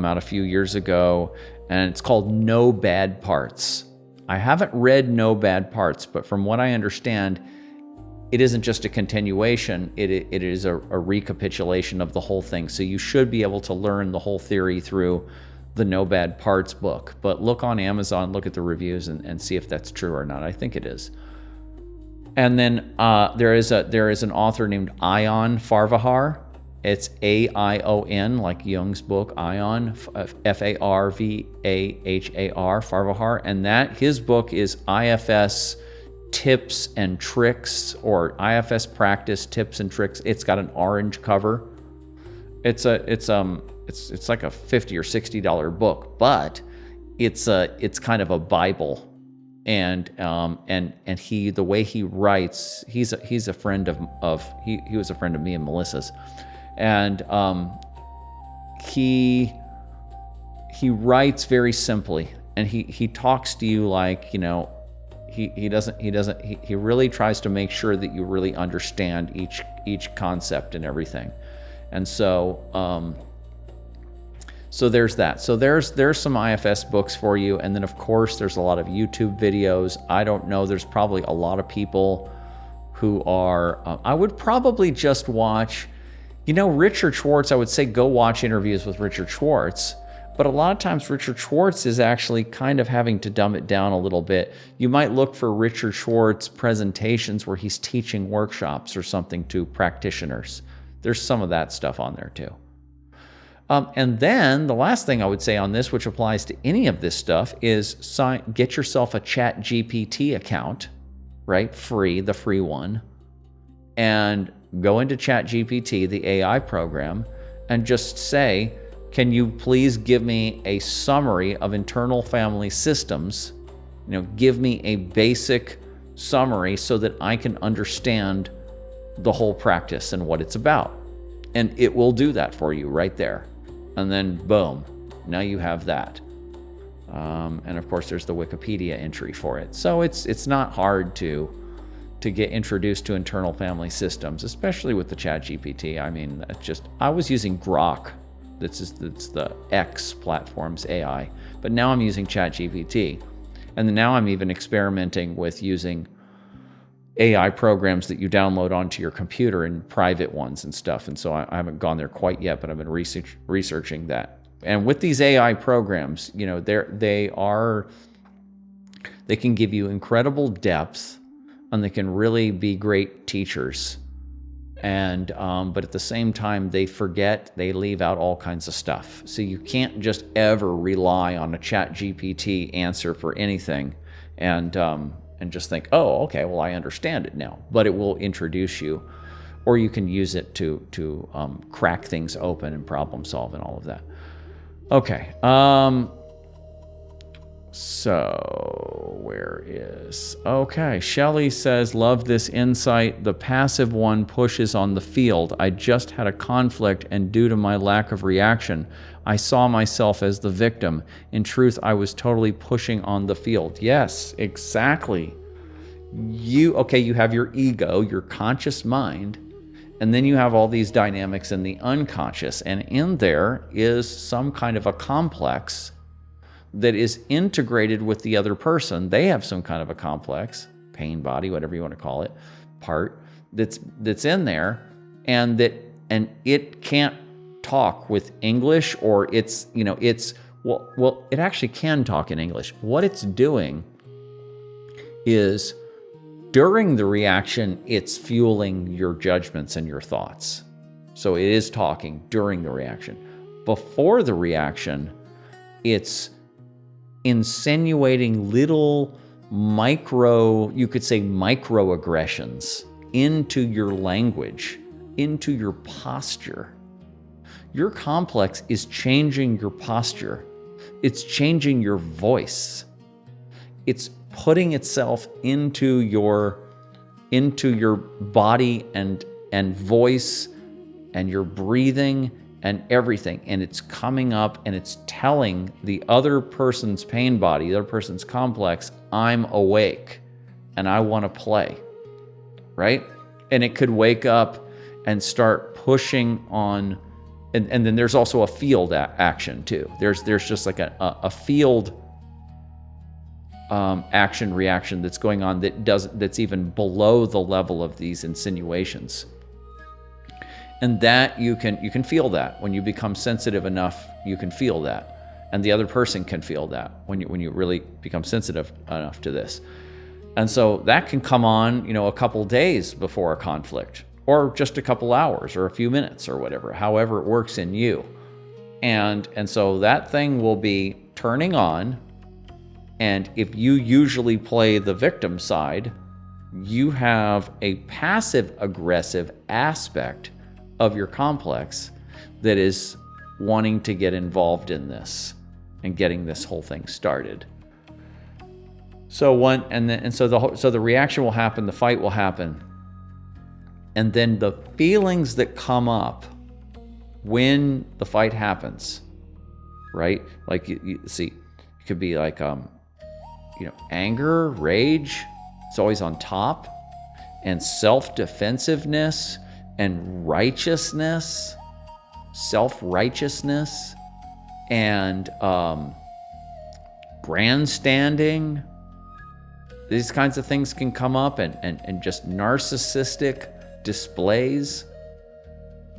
out a few years ago, and it's called No Bad Parts. I haven't read No Bad Parts, but from what I understand, it isn't just a continuation, it is a recapitulation of the whole thing. So you should be able to learn the whole theory through the No Bad Parts book. But look on Amazon, look at the reviews, and see if that's true or not. I think it is. And then there is an author named Ion Farvahar. It's A-I-O-N, like Jung's book, Ion, F-A-R-V-A-H-A-R, Farvahar. And his book is IFS Tips and Tricks, or IFS Practice Tips and Tricks. It's got an orange cover. It's like a $50 or $60 book, but it's kind of a Bible. And he, the way he writes, he's a friend of he was a friend of me and Melissa's, and he writes very simply, and he talks to you like, you know, he really tries to make sure that you really understand each concept and everything. And so so there's that. So there's some IFS books for you, and then of course there's a lot of YouTube videos. I don't know, there's probably a lot of people who are I would probably just watch, you know, Richard Schwartz. I would say go watch interviews with Richard Schwartz. But a lot of times Richard Schwartz is actually kind of having to dumb it down a little bit. You might look for Richard Schwartz presentations where he's teaching workshops or something to practitioners. There's some of that stuff on there too. And then the last thing I would say on this, which applies to any of this stuff, is get yourself a ChatGPT account, right? The free one. And go into ChatGPT, the AI program, and just say, can you please give me a summary of internal family systems? You know, give me a basic summary so that I can understand the whole practice and what it's about. And it will do that for you right there. And then boom, now you have that. And of course there's the Wikipedia entry for it. So it's not hard to get introduced to internal family systems, especially with the ChatGPT. I mean, I was using Grok. It's the X platform's AI, but now I'm using ChatGPT, and now I'm even experimenting with using AI programs that you download onto your computer and private ones and stuff. And so I haven't gone there quite yet, but I've been researching that. And with these AI programs, you know, they can give you incredible depth, and they can really be great teachers. And but at the same time, they leave out all kinds of stuff. So you can't just ever rely on a ChatGPT answer for anything, and just think, oh, okay, well, I understand it now. But it will introduce you, or you can use it to crack things open and problem solve and all of that. Okay. So okay, Shelley says, love this insight. The passive one pushes on the field. I just had a conflict, and due to my lack of reaction, I saw myself as the victim. In truth, I was totally pushing on the field. Yes, exactly. You have your ego, your conscious mind, and then you have all these dynamics in the unconscious, and in there is some kind of a complex that is integrated with the other person. They have some kind of a complex, pain body, whatever you want to call it, part that's in there, and it can't talk with English, or it actually can talk in English. What it's doing is, during the reaction, it's fueling your judgments and your thoughts. So it is talking during the reaction. Before the reaction, it's insinuating little microaggressions into your language, into your posture. Your complex is changing your posture. It's changing your voice. It's putting itself into your body and voice and your breathing and everything, and it's coming up and it's telling the other person's pain body, the other person's complex, I'm awake and I want to play, right? And it could wake up and start pushing on, and then there's also a field action too. There's just like a field action reaction that's going on that's even below the level of these insinuations. And that you can feel that. When you become sensitive enough, you can feel that. And the other person can feel that when you really become sensitive enough to this. And so that can come on, a couple days before a conflict, or just a couple hours or a few minutes or whatever, however it works in you. And so that thing will be turning on. And if you usually play the victim side, you have a passive aggressive aspect of your complex that is wanting to get involved in this and getting this whole thing started. So the reaction will happen, the fight will happen, and then the feelings that come up when the fight happens, right? Like you see, it could be like anger, rage. It's always on top, and self-defensiveness. And righteousness, self-righteousness, and grandstanding. These kinds of things can come up, and just narcissistic displays.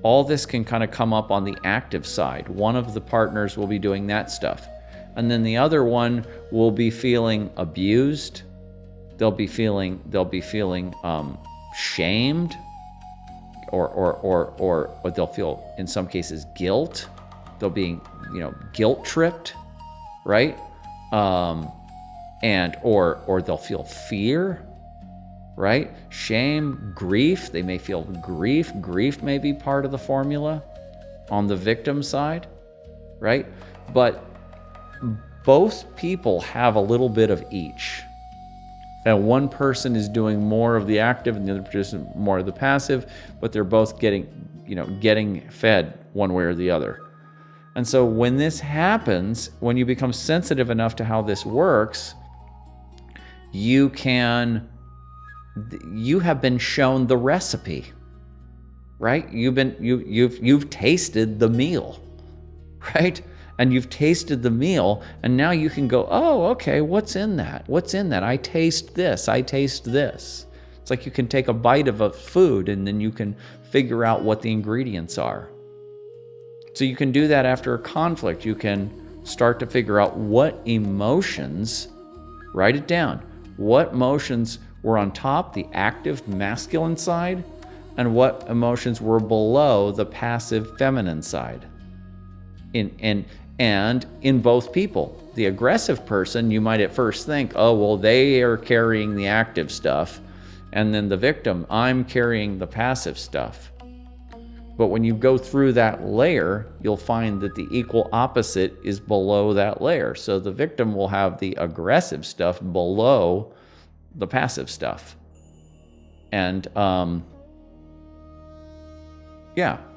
All this can kind of come up on the active side. One of the partners will be doing that stuff. And then the other one will be feeling abused. They'll be feeling shamed. Or they'll feel, in some cases, guilt. They'll be, guilt tripped, right? Or they'll feel fear, right? Shame, grief. They may feel grief. Grief may be part of the formula on the victim side, right? But both people have a little bit of each. And one person is doing more of the active and the other person more of the passive, but they're both getting fed one way or the other. And so when this happens, when you become sensitive enough to how this works, you have been shown the recipe, right? You've tasted the meal, right? And you've tasted the meal, and now you can go, oh, okay, what's in that? What's in that? I taste this, I taste this. It's like you can take a bite of a food, and then you can figure out what the ingredients are. So you can do that after a conflict. You can start to figure out what emotions, write it down, what emotions were on top, the active masculine side, and what emotions were below the passive feminine side. And in both people. The aggressive person, you might at first think, oh, well, they are carrying the active stuff. And then the victim, I'm carrying the passive stuff. But when you go through that layer, you'll find that the equal opposite is below that layer. So the victim will have the aggressive stuff below the passive stuff. And and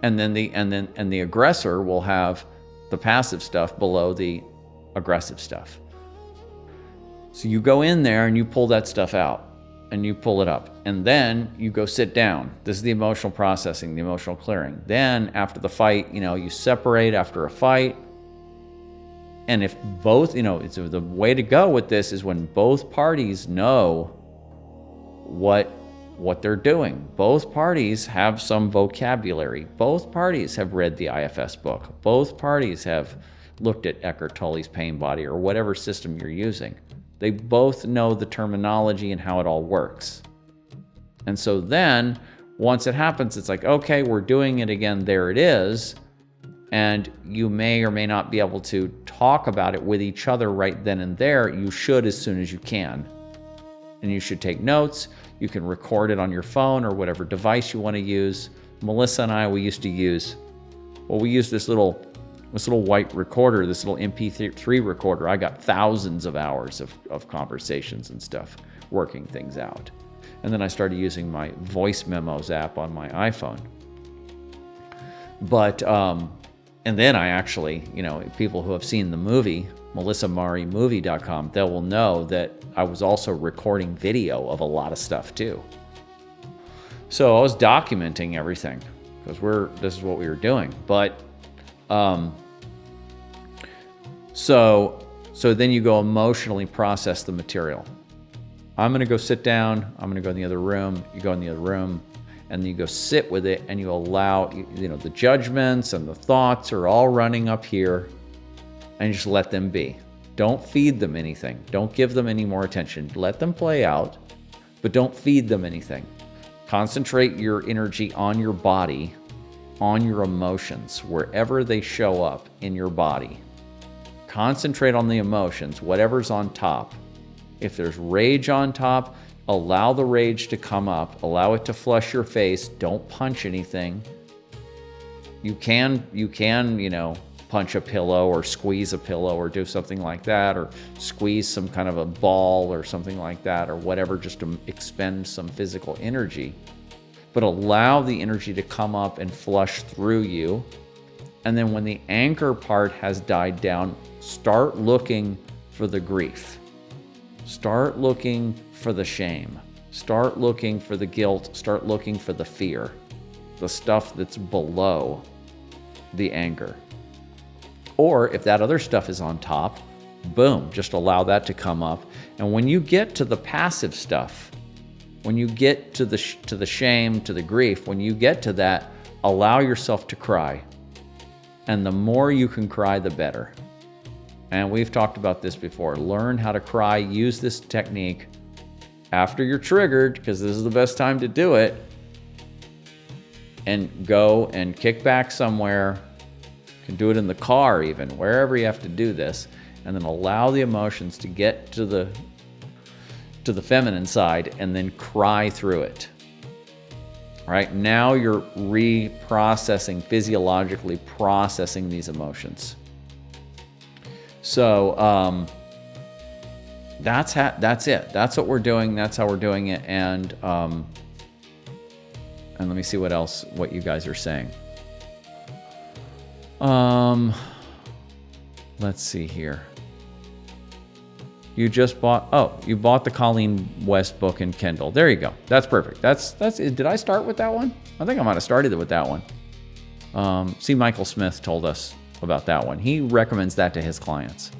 then the aggressor will have the passive stuff below the aggressive stuff. So you go in there and you pull that stuff out and you pull it up, and then you go sit down. This is the emotional processing, the emotional clearing. Then after the fight, you separate after a fight. And if both, it's the way to go with this is when both parties know what they're doing. Both parties have some vocabulary. Both parties have read the IFS book. Both parties have looked at Eckhart Tolle's pain body or whatever system you're using. They both know the terminology and how it all works. And so then, once it happens, it's like, okay, we're doing it again, there it is. And you may or may not be able to talk about it with each other right then and there. You should as soon as you can. And you should take notes. You can record it on your phone or whatever device you want to use. Melissa and I, we used this little This little white recorder, this little MP3 recorder, I got thousands of hours of conversations and stuff, working things out. And then I started using my voice memos app on my iPhone. But, and then I actually, people who have seen the movie, melissamarimovie.com, they will know that I was also recording video of a lot of stuff too. So I was documenting everything because this is what we were doing. But, so then you go emotionally process the material. I'm going to go sit down. I'm going to go in the other room. You go in the other room. And then you go sit with it, and you allow, the judgments and the thoughts are all running up here, and you just let them be. Don't feed them anything. Don't give them any more attention. Let them play out, but don't feed them anything. Concentrate your energy on your body, on your emotions, wherever they show up in your body. Concentrate on the emotions, whatever's on top. If there's rage on top, allow the rage to come up. Allow it to flush your face. Don't punch anything. You can, punch a pillow or squeeze a pillow or do something like that, or squeeze some kind of a ball or something like that, or whatever, just to expend some physical energy. But allow the energy to come up and flush through you. And then when the anger part has died down, start looking for the grief. Start looking for the shame. Start looking for the guilt. Start looking for the fear, the stuff that's below the anger. Or if that other stuff is on top, boom, just allow that to come up. And when you get to the passive stuff, when you get to the shame, to the grief, when you get to that, allow yourself to cry. And the more you can cry, the better. And we've talked about this before. Learn how to cry. Use this technique after you're triggered, because this is the best time to do it. And go and kick back somewhere. You can do it in the car even, wherever you have to do this. And then allow the emotions to get to the feminine side, and then cry through it. All right, now you're reprocessing, physiologically processing these emotions. So that's it. That's what we're doing. That's how we're doing it. And let me see what you guys are saying. Let's see here. You bought the Colleen West book in Kindle. There you go. That's perfect. That's. Did I start with that one? I think I might have started it with that one. C. Michael Smith told us about that one. He recommends that to his clients.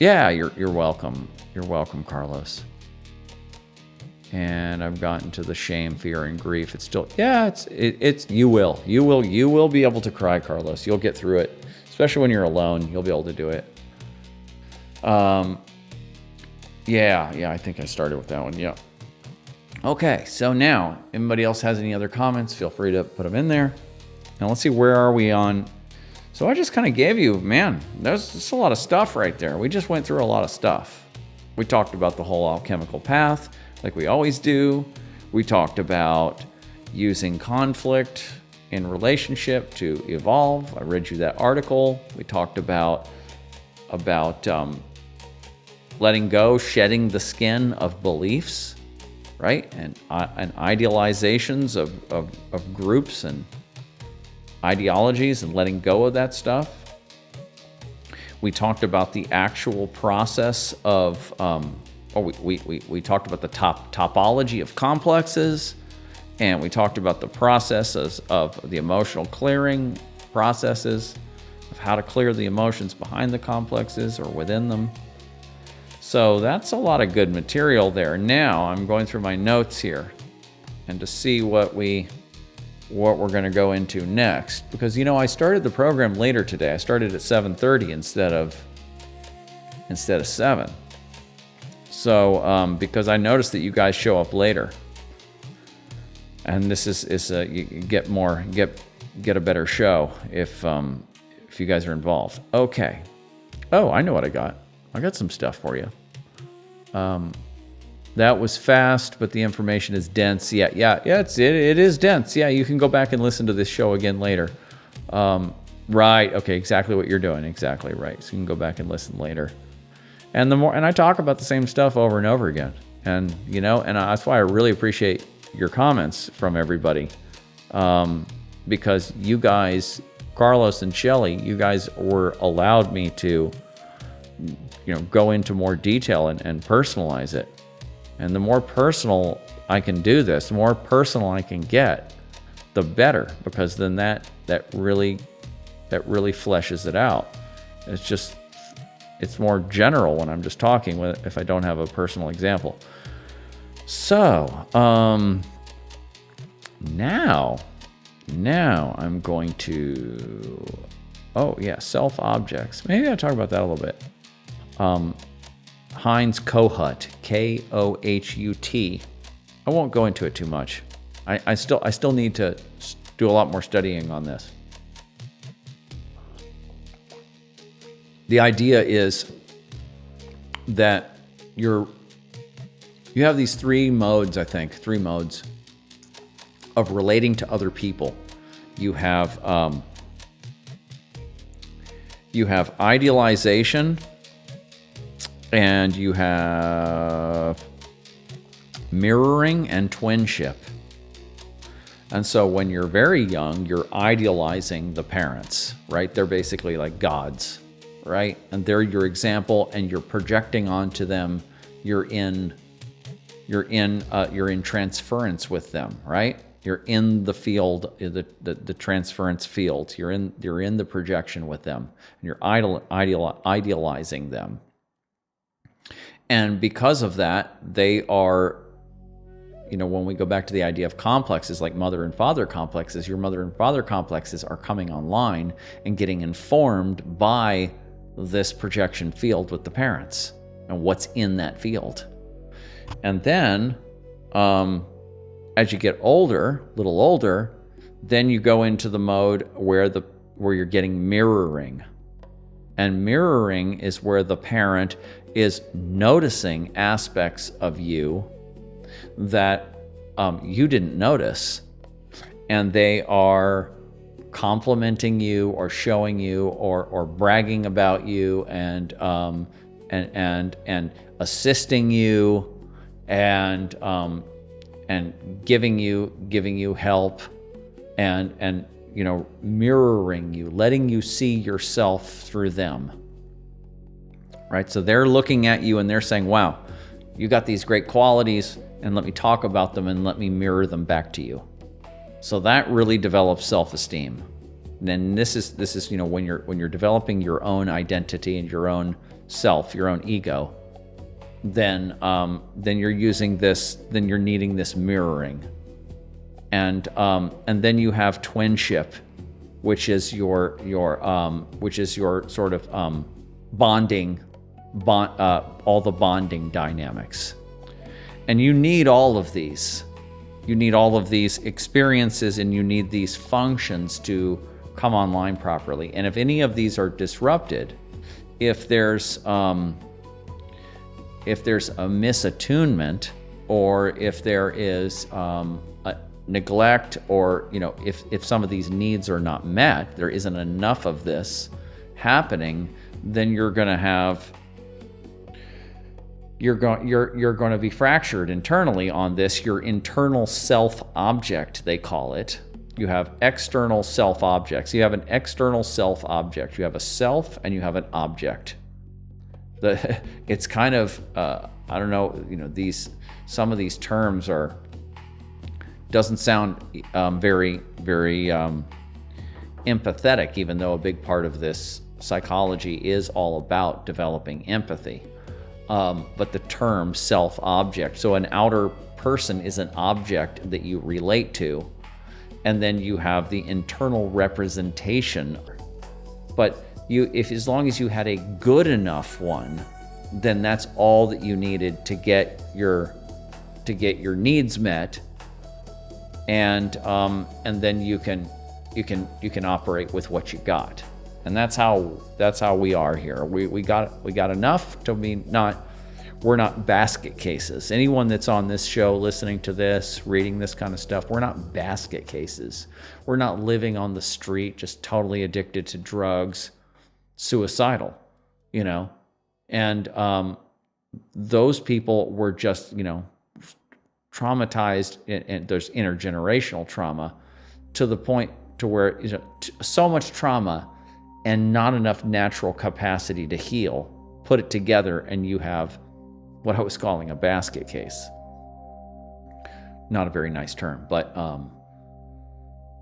Yeah, you're welcome. You're welcome, Carlos. And I've gotten to the shame, fear, and grief. It's still, you will be able to cry, Carlos. You'll get through it. Especially when you're alone, you'll be able to do it. I think I started with that one. Yeah. Okay, so now, anybody else has any other comments, feel free to put them in there. Now let's see, where are we on? So I just kind of gave you, there's a lot of stuff right there. We just went through a lot of stuff. We talked about the whole alchemical path, like we always do. We talked about using conflict in relationship to evolve. I read you that article. We talked about letting go, shedding the skin of beliefs, right? And idealizations of groups and ideologies, and letting go of that stuff. We talked about the actual process of, we talked about the topology of complexes. And we talked about the processes of the emotional clearing processes, of how to clear the emotions behind the complexes or within them. So that's a lot of good material there. Now I'm going through my notes here and to see what we're going to go into next. Because, I started the program later today. I started at 7:30 instead of 7. So because I noticed that you guys show up later. And this is you get a better show if you guys are involved. Okay. Oh, I know what I got. I got some stuff for you. That was fast, but the information is dense. Yeah, it is dense. Yeah, you can go back and listen to this show again later. Right, okay, exactly what you're doing. Exactly right. So you can go back and listen later. And I talk about the same stuff over and over again. And, and that's why I really appreciate your comments from everybody. Because you guys, Carlos and Shelley, you guys allowed me to, go into more detail and personalize it. And the more personal I can do this, the more personal I can get, the better, because then that really fleshes it out. It's more general when I'm just talking if I don't have a personal example. So, now I'm going to, self-objects. Maybe I'll talk about that a little bit. Heinz Kohut, Kohut. I won't go into it too much. I still need to do a lot more studying on this. The idea is that you have these three modes of relating to other people. You have idealization, and you have mirroring and twinship. And so when you're very young, you're idealizing the parents, right? They're basically like gods, right? And they're your example, and you're projecting onto them. You're in transference with them, right? You're in the field, the transference field. You're in the projection with them, and you're idealizing them. And because of that, they are, when we go back to the idea of complexes, like mother and father complexes, your mother and father complexes are coming online and getting informed by this projection field with the parents and what's in that field. And then, as you get older, a little older, then you go into the mode where you're getting mirroring. And mirroring is where the parent is noticing aspects of you that you didn't notice, and they are complimenting you or showing you or bragging about you and assisting you and giving you help and mirroring you, letting you see yourself through them. Right? So they're looking at you and they're saying, wow, you got these great qualities, and let me talk about them and let me mirror them back to you. So that really develops self-esteem. And this is when you're developing your own identity and your own self, your own ego, then you're using this, then you're needing this mirroring. And then you have twinship, which is your sort of bonding, all the bonding dynamics. And you need all of these. You need all of these experiences, and you need these functions to come online properly. And if any of these are disrupted, if there's a misattunement, or if there is a neglect, or if some of these needs are not met, there isn't enough of this happening, then you're going to be fractured internally on this. Your internal self-object, they call it. You have external self-objects. You have an external self-object. You have a self and you have an object. It's kind of, I don't know, some of these terms doesn't sound very, very empathetic, even though a big part of this psychology is all about developing empathy. But the term self-object, so an outer person is an object that you relate to, and then you have the internal representation. But as long as you had a good enough one, then that's all that you needed to get your needs met, and then you can operate with what you got. And that's how we are here. We got enough to be not. We're not basket cases. Anyone that's on this show, listening to this, reading this kind of stuff, we're not basket cases. We're not living on the street, just totally addicted to drugs, suicidal, you know? And those people were just, you know, traumatized, and there's intergenerational trauma to the point to where, you know, so much trauma and not enough natural capacity to heal. Put it together and you have what I was calling a basket case. Not a very nice term, but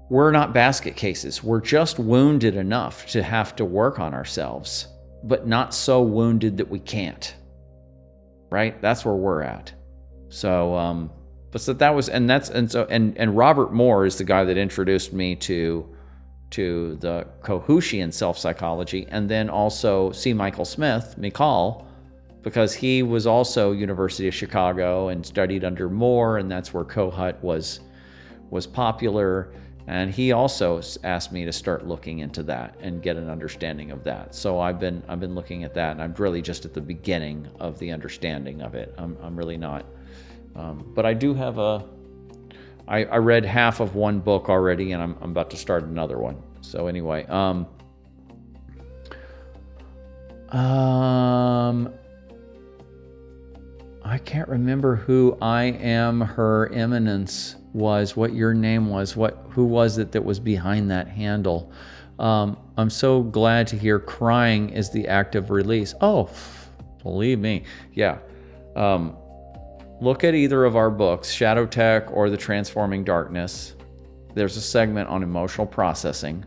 we're not basket cases. We're just wounded enough to have to work on ourselves, but not so wounded that we can't. Right? That's where we're at. So, but so that was, and Robert Moore is the guy that introduced me to the Kohutian self-psychology, and then also C. Michael Smith, Mikal, because he was also University of Chicago and studied under Moore, and that's where Kohut was popular. And he also asked me to start looking into that and get an understanding of that. So I've been looking at that, and I'm really just at the beginning of the understanding of it. I'm really not, but I do have I read half of one book already, and I'm about to start another one. So anyway, I can't remember who I Am Her Eminence was, what your name was, who was it that was behind that handle. I'm so glad to hear crying is the act of release. Oh, believe me, yeah. Look at either of our books, Shadow Tech or The Transforming Darkness. There's a segment on emotional processing,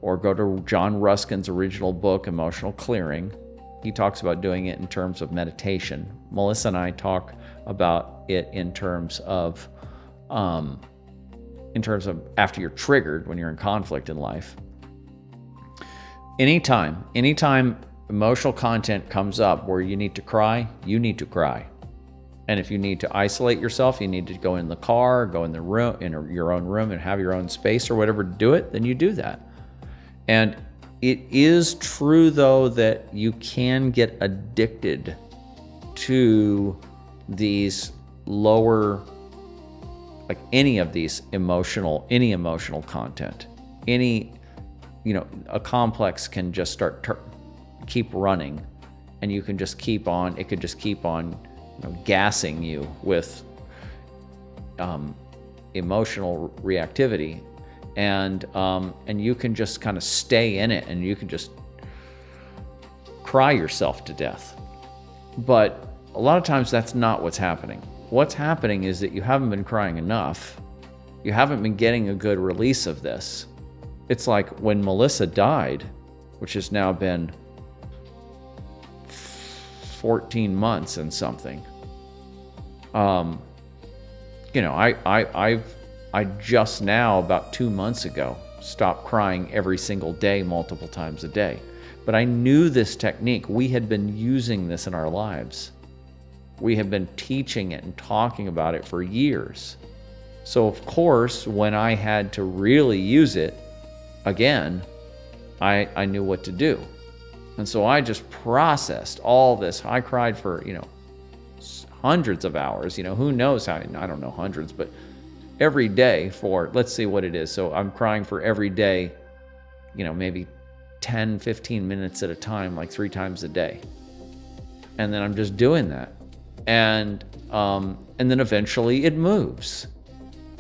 or go to John Ruskin's original book, Emotional Clearing. He talks about doing it in terms of meditation. Melissa and I talk about it in terms of after you're triggered, when you're in conflict in life. Anytime emotional content comes up where you need to cry, you need to cry. And if you need to isolate yourself, you need to go in the car, go in the room, in your own room, and have your own space or whatever to do it, then you do that. And it is true, though, that you can get addicted to these lower, like any emotional content. A complex can just keep running, and you can just keep on. It could just keep on, gassing you with emotional reactivity, and you can just kind of stay in it, and you can just cry yourself to death. But a lot of times that's not what's happening. What's happening is that you haven't been crying enough. You haven't been getting a good release of this. It's like when Melissa died, which has now been 14 months and something. I just now, about 2 months ago, stopped crying every single day, multiple times a day. But I knew this technique. We had been using this in our lives. We had been teaching it and talking about it for years. So of course, when I had to really use it again, I knew what to do. And so I just processed all this. I cried for, hundreds of hours, who knows how, I don't know hundreds, but every day for, let's see what it is. So I'm crying for every day, maybe 10, 15 minutes at a time, like 3 times a day. And then I'm just doing that. And then eventually it moves.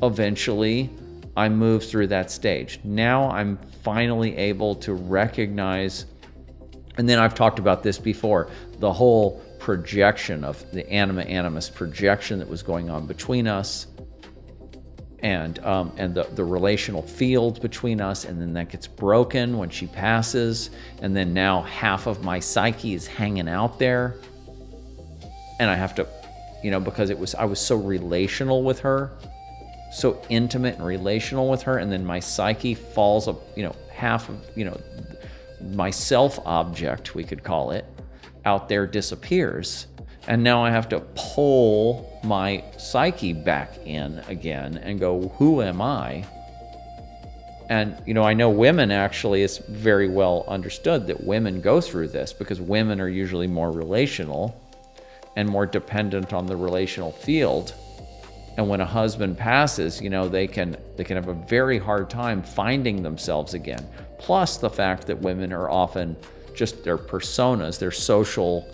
Eventually I move through that stage. Now I'm finally able to recognize, and then I've talked about this before, the whole projection of the anima animus projection that was going on between us, and the relational field between us, and then that gets broken when she passes, and then now half of my psyche is hanging out there, and I have to, because I was so relational with her, so intimate and relational with her, and then my psyche falls up, half of, my self object, we could call it, out there disappears. And now I have to pull my psyche back in again and go, who am I? And, I know women, actually, it's very well understood that women go through this because women are usually more relational. and more dependent on the relational field. And when a husband passes, they can have a very hard time finding themselves again. Plus the fact that women are often just their personas, their social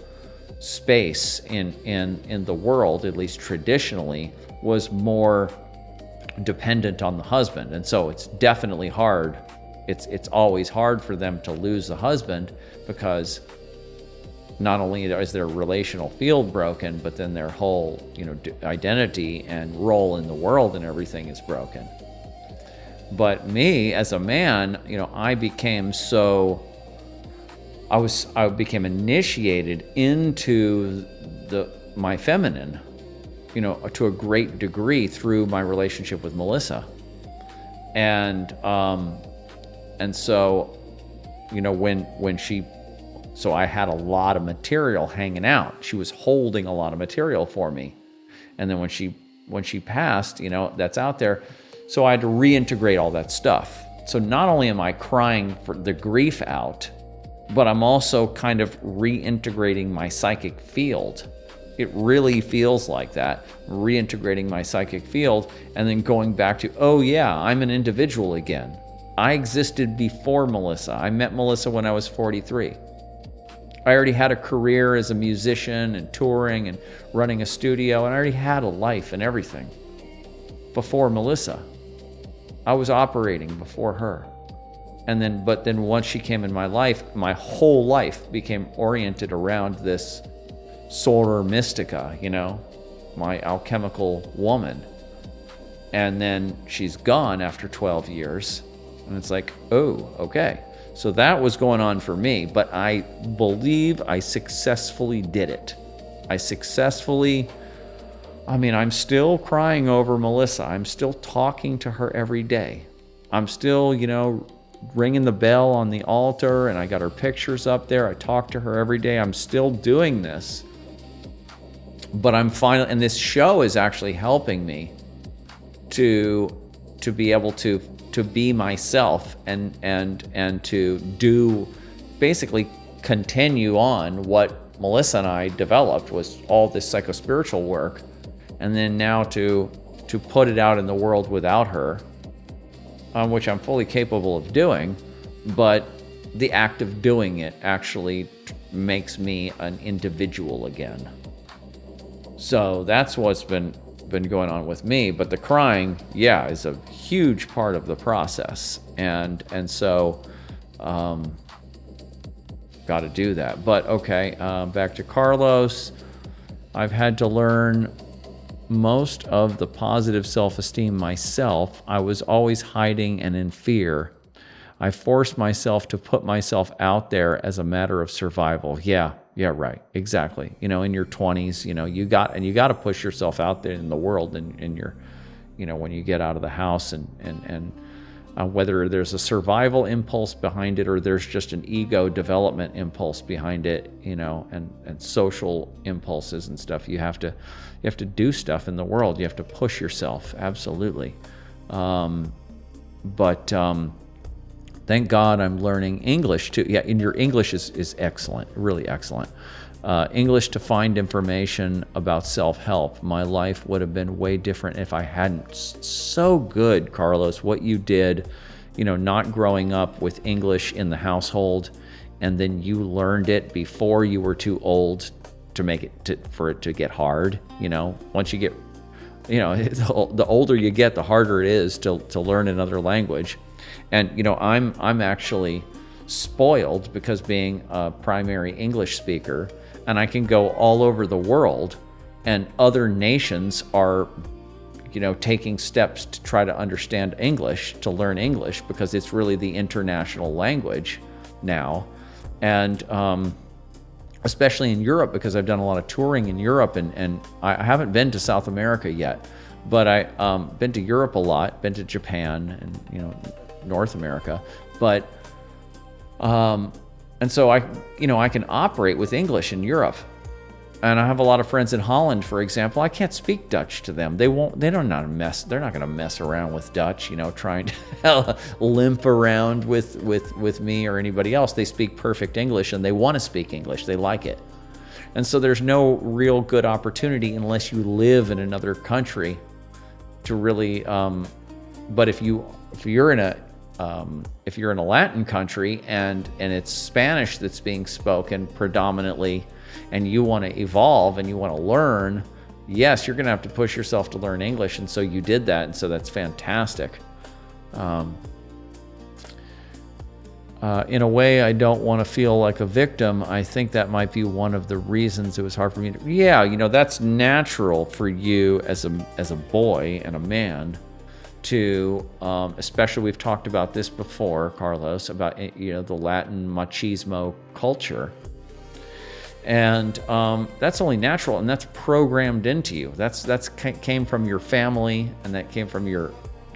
space in the world, at least traditionally, was more dependent on the husband. And so it's definitely hard. It's always hard for them to lose the husband, because not only is their relational field broken, but then their whole, identity and role in the world and everything is broken. But me as a man, I became initiated into my feminine, to a great degree through my relationship with Melissa. And so, so I had a lot of material hanging out. She was holding a lot of material for me. And then when she passed, that's out there. So I had to reintegrate all that stuff. So not only am I crying for the grief out, but I'm also kind of reintegrating my psychic field. It really feels like that, reintegrating my psychic field, and then going back to, oh yeah, I'm an individual again. I existed before Melissa. I met Melissa when I was 43. I already had a career as a musician and touring and running a studio, and I already had a life and everything before Melissa. I was operating before her. But then once she came in my life, my whole life became oriented around this solar mystica, my alchemical woman. And then she's gone after 12 years. And it's like, oh, okay. So that was going on for me, but I believe I successfully did it. I'm still crying over Melissa. I'm still talking to her every day. I'm still, ringing the bell on the altar, and I got her pictures up there. I talk to her every day. I'm still doing this. But I'm finally, and this show is actually helping me to be able to be myself and to do, basically continue on what Melissa and I developed, was all this psychospiritual work, and then now to put it out in the world without her, which I'm fully capable of doing, but the act of doing it actually makes me an individual again. So that's what's been going on with me. But the crying, is a huge part of the process, and so got to do that. But okay, back to Carlos. I've had to learn most of the positive self-esteem myself. I was always hiding and in fear. I forced myself to put myself out there as a matter of survival. Yeah, right, exactly. In your 20s, you got to push yourself out there in the world, and in your, when you get out of the house, and whether there's a survival impulse behind it or there's just an ego development impulse behind it, and social impulses and stuff. You have to do stuff in the world. You have to push yourself, absolutely. But thank God I'm learning English too. Yeah, and your English is excellent, really excellent. English to find information about self-help. My life would have been way different if I hadn't. So good, Carlos, what you did, not growing up with English in the household, and then you learned it before you were too old to make it for it to get hard. Once you get, the older you get, the harder it is to learn another language. And I'm actually spoiled because being a primary English speaker, and I can go all over the world, and other nations are taking steps to try to understand English, to learn English, because it's really the international language now. And especially in Europe, because I've done a lot of touring in Europe, and I haven't been to South America yet, but I've been to Europe a lot, been to Japan and North America, but and so I can operate with English in Europe. And I have a lot of friends in Holland, for example. I can't speak Dutch to them. They don't know how to mess. They're not going to mess around with Dutch, trying to limp around with me or anybody else. They speak perfect English, and they want to speak English. They like it. And so there's no real good opportunity unless you live in another country to really. But if you're in a Latin country and it's Spanish that's being spoken predominantly, and you want to evolve and you want to learn, yes, you're going to have to push yourself to learn English, and so you did that, and so that's fantastic. In a way, I don't want to feel like a victim. I think that might be one of the reasons it was hard for me to, yeah, that's natural for you as a boy and a man to, especially we've talked about this before, Carlos, about, the Latin machismo culture. And that's only natural, and that's programmed into you. That's came from your family, and that came from your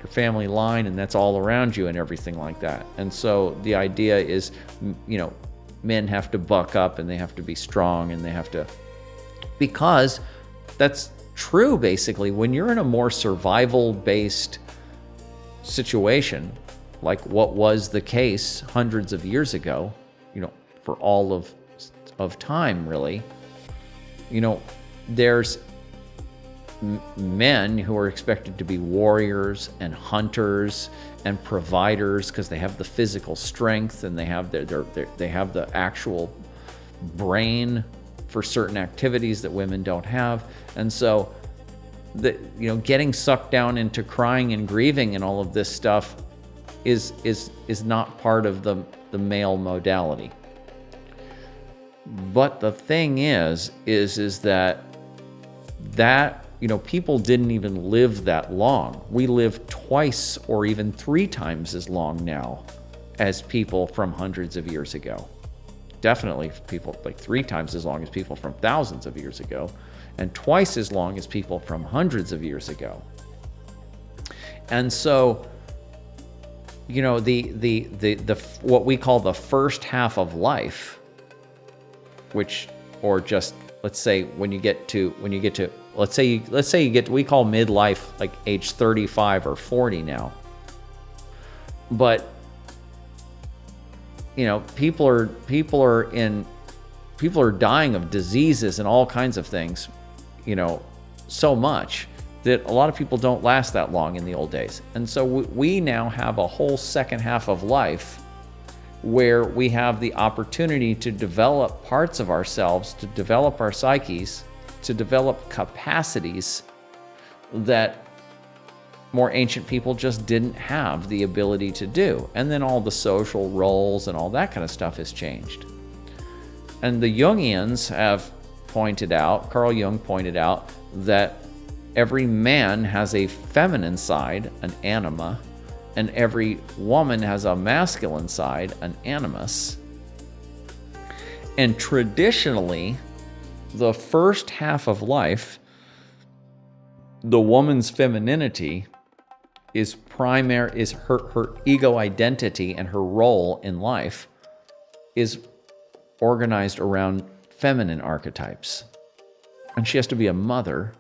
family line, and that's all around you and everything like that. And so the idea is, men have to buck up and they have to be strong and they have to, because that's true basically. When you're in a more survival-based situation, like what was the case hundreds of years ago, for all of time really, there's men who are expected to be warriors and hunters and providers because they have the physical strength and they have they have the actual brain for certain activities that women don't have. And so getting sucked down into crying and grieving and all of this stuff is not part of the male modality. But the thing is that people didn't even live that long. We live twice or even 3 times as long now as people from hundreds of years ago. Definitely people like 3 times as long as people from thousands of years ago, and twice as long as people from hundreds of years ago. And so, the what we call the first half of life, or just let's say when you get to let's say you get, we call midlife like age 35 or 40 now. But people are dying of diseases and all kinds of things, so much that a lot of people don't last that long in the old days. And so we now have a whole second half of life where we have the opportunity to develop parts of ourselves, to develop our psyches, to develop capacities that more ancient people just didn't have the ability to do. And then all the social roles and all that kind of stuff has changed. And the Jungians have pointed out, Carl Jung pointed out, that every man has a feminine side, an anima, and every woman has a masculine side, an animus. And traditionally, the first half of life, the woman's femininity is her ego identity, and her role in life is organized around feminine archetypes. And she has to be a mother,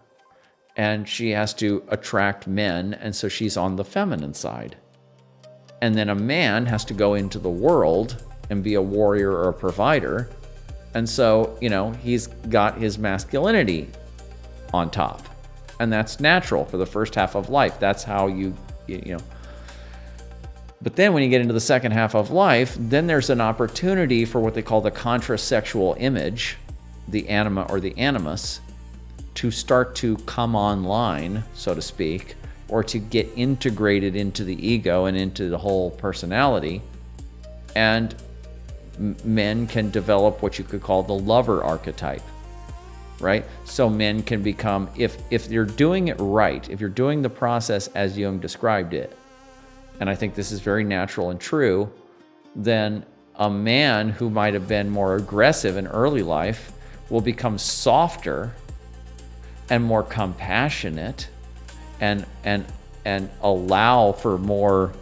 and she has to attract men, and so she's on the feminine side. And then a man has to go into the world and be a warrior or a provider. And so, he's got his masculinity on top. And that's natural for the first half of life. That's how you. But then when you get into the second half of life, then there's an opportunity for what they call the contrasexual image, the anima or the animus, to start to come online, so to speak, or to get integrated into the ego and into the whole personality. And men can develop what you could call the lover archetype, right? So men can become, if you're doing it right, if you're doing the process as Jung described it, and I think this is very natural and true, then a man who might have been more aggressive in early life will become softer and more compassionate and allow for more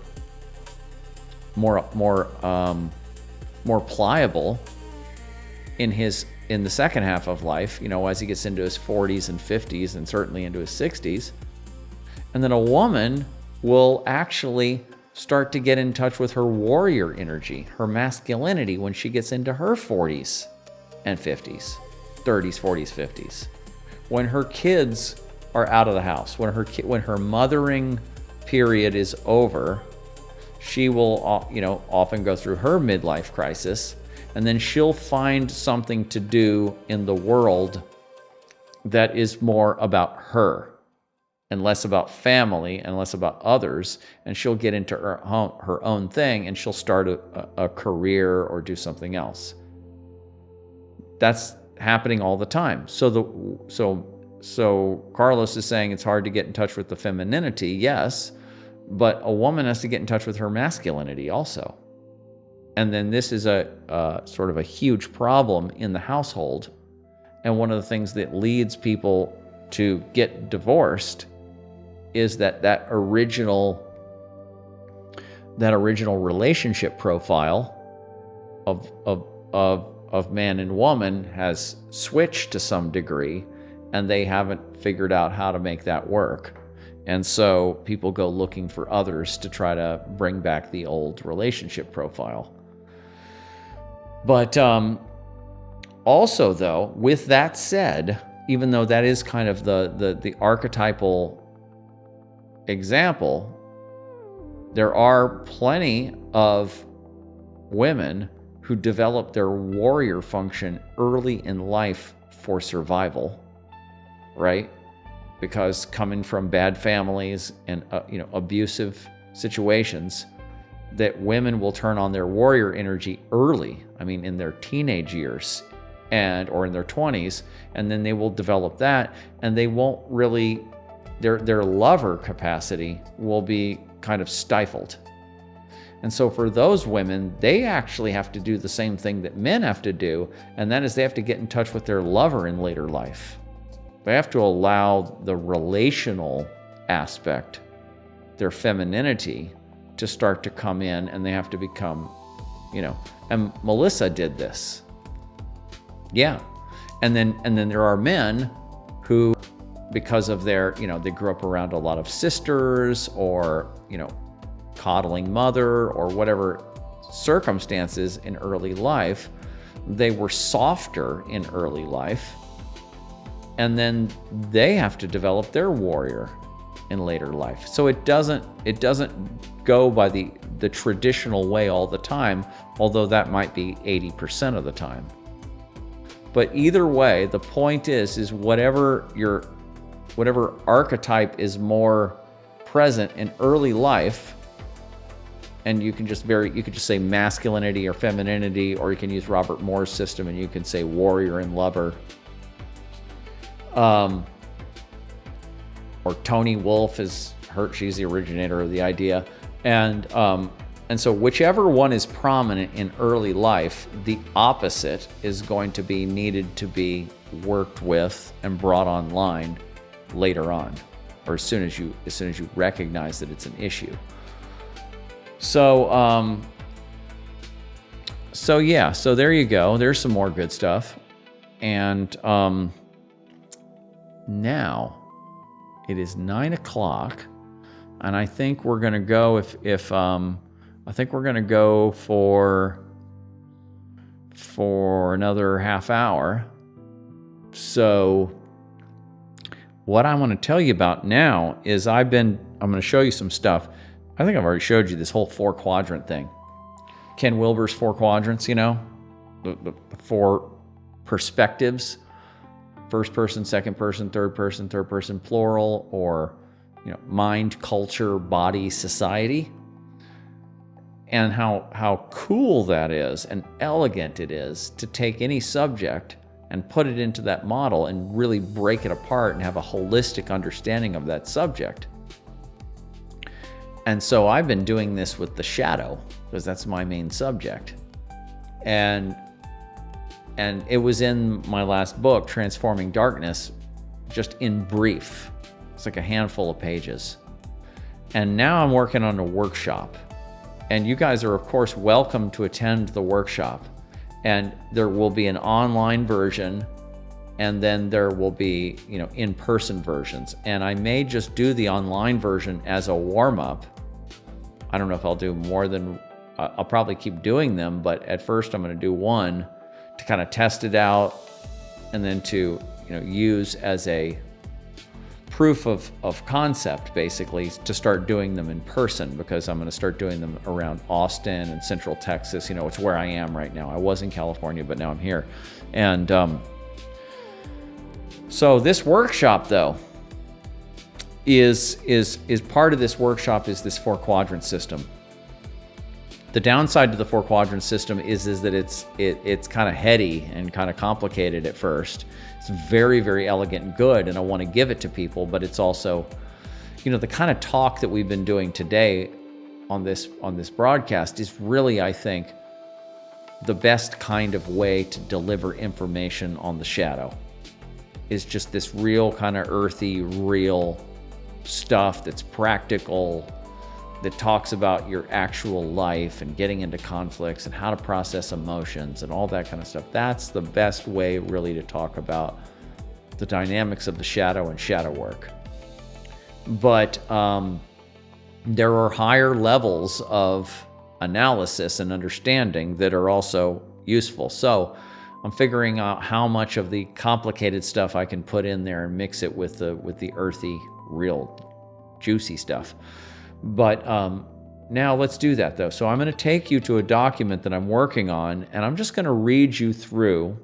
pliable in the second half of life, as he gets into his 40s and 50s and certainly into his 60s. And then a woman will actually start to get in touch with her warrior energy, her masculinity, when she gets into her 40s and 50s. 30s, 40s, 50s. When her kids are out of the house, when her mothering period is over, she will, often go through her midlife crisis, and then she'll find something to do in the world that is more about her and less about family and less about others, and she'll get into her own thing, and she'll start a career or do something else. That's happening all the time. So Carlos is saying it's hard to get in touch with the femininity, yes, but a woman has to get in touch with her masculinity also. And then this is a sort of a huge problem in the household. And one of the things that leads people to get divorced is that original relationship profile of man and woman has switched to some degree, and they haven't figured out how to make that work. And so people go looking for others to try to bring back the old relationship profile. But also, though, with that said, even though that is kind of the archetypal example, there are plenty of women who develop their warrior function early in life for survival, right? Because coming from bad families and abusive situations, that women will turn on their warrior energy early. I mean, in their teenage years or in their 20s, and then they will develop that, and they won't really, their lover capacity will be kind of stifled. And so for those women, they actually have to do the same thing that men have to do, and that is they have to get in touch with their lover in later life. They have to allow the relational aspect, their femininity, to start to come in, and they have to become, and Melissa did this. Yeah. And then there are men who, because of their, they grew up around a lot of sisters or, coddling mother or whatever circumstances in early life, they were softer in early life. And then they have to develop their warrior in later life. So it doesn't go by the traditional way all the time, although that might be 80% of the time. But either way, the point is whatever archetype is more present in early life, and you could just say masculinity or femininity, or you can use Robert Moore's system and you can say warrior and lover. Or Toni Wolff she's the originator of the idea. And so whichever one is prominent in early life, the opposite is going to be needed to be worked with and brought online later on, or as soon as you recognize that it's an issue. So there you go. There's some more good stuff. And now it is 9:00, and I think we're gonna go I think we're gonna go for another half hour. So what I want to tell you about now is I'm going to show you some stuff. I think I've already showed you this whole 4-quadrant thing. Ken Wilber's 4 quadrants, the 4 perspectives: first person, second person, third person plural, or mind, culture, body, society. And how cool that is and elegant it is to take any subject and put it into that model and really break it apart and have a holistic understanding of that subject. And so I've been doing this with the shadow, because that's my main subject. And it was in my last book, Transforming Darkness, just in brief. It's like a handful of pages. And now I'm working on a workshop. And you guys are, of course, welcome to attend the workshop. And there will be an online version, and then there will be, in-person versions. And I may just do the online version as a warm-up. I don't know if I'll do more than, I'll probably keep doing them, but at first I'm going to do one to kind of test it out and then to use as a proof of concept, basically, to start doing them in person, because I'm going to start doing them around Austin and Central Texas. It's where I am right now. I was in California, but now I'm here. And so this workshop, though, is part of this workshop is this 4-quadrant system. The downside to the 4-quadrant system is that it's kind of heady and kind of complicated at first. It's very, very elegant and good, and I want to give it to people, but it's also, the kind of talk that we've been doing today on this broadcast is really, I think, the best kind of way to deliver information on the shadow. Is just this real kind of earthy, real stuff that's practical, that talks about your actual life and getting into conflicts and how to process emotions and all that kind of stuff. That's the best way, really, to talk about the dynamics of the shadow and shadow work. But there are higher levels of analysis and understanding that are also useful. So I'm figuring out how much of the complicated stuff I can put in there and mix it with the earthy, real, juicy stuff. But now let's do that, though. So I'm going to take you to a document that I'm working on, and I'm just going to read you through.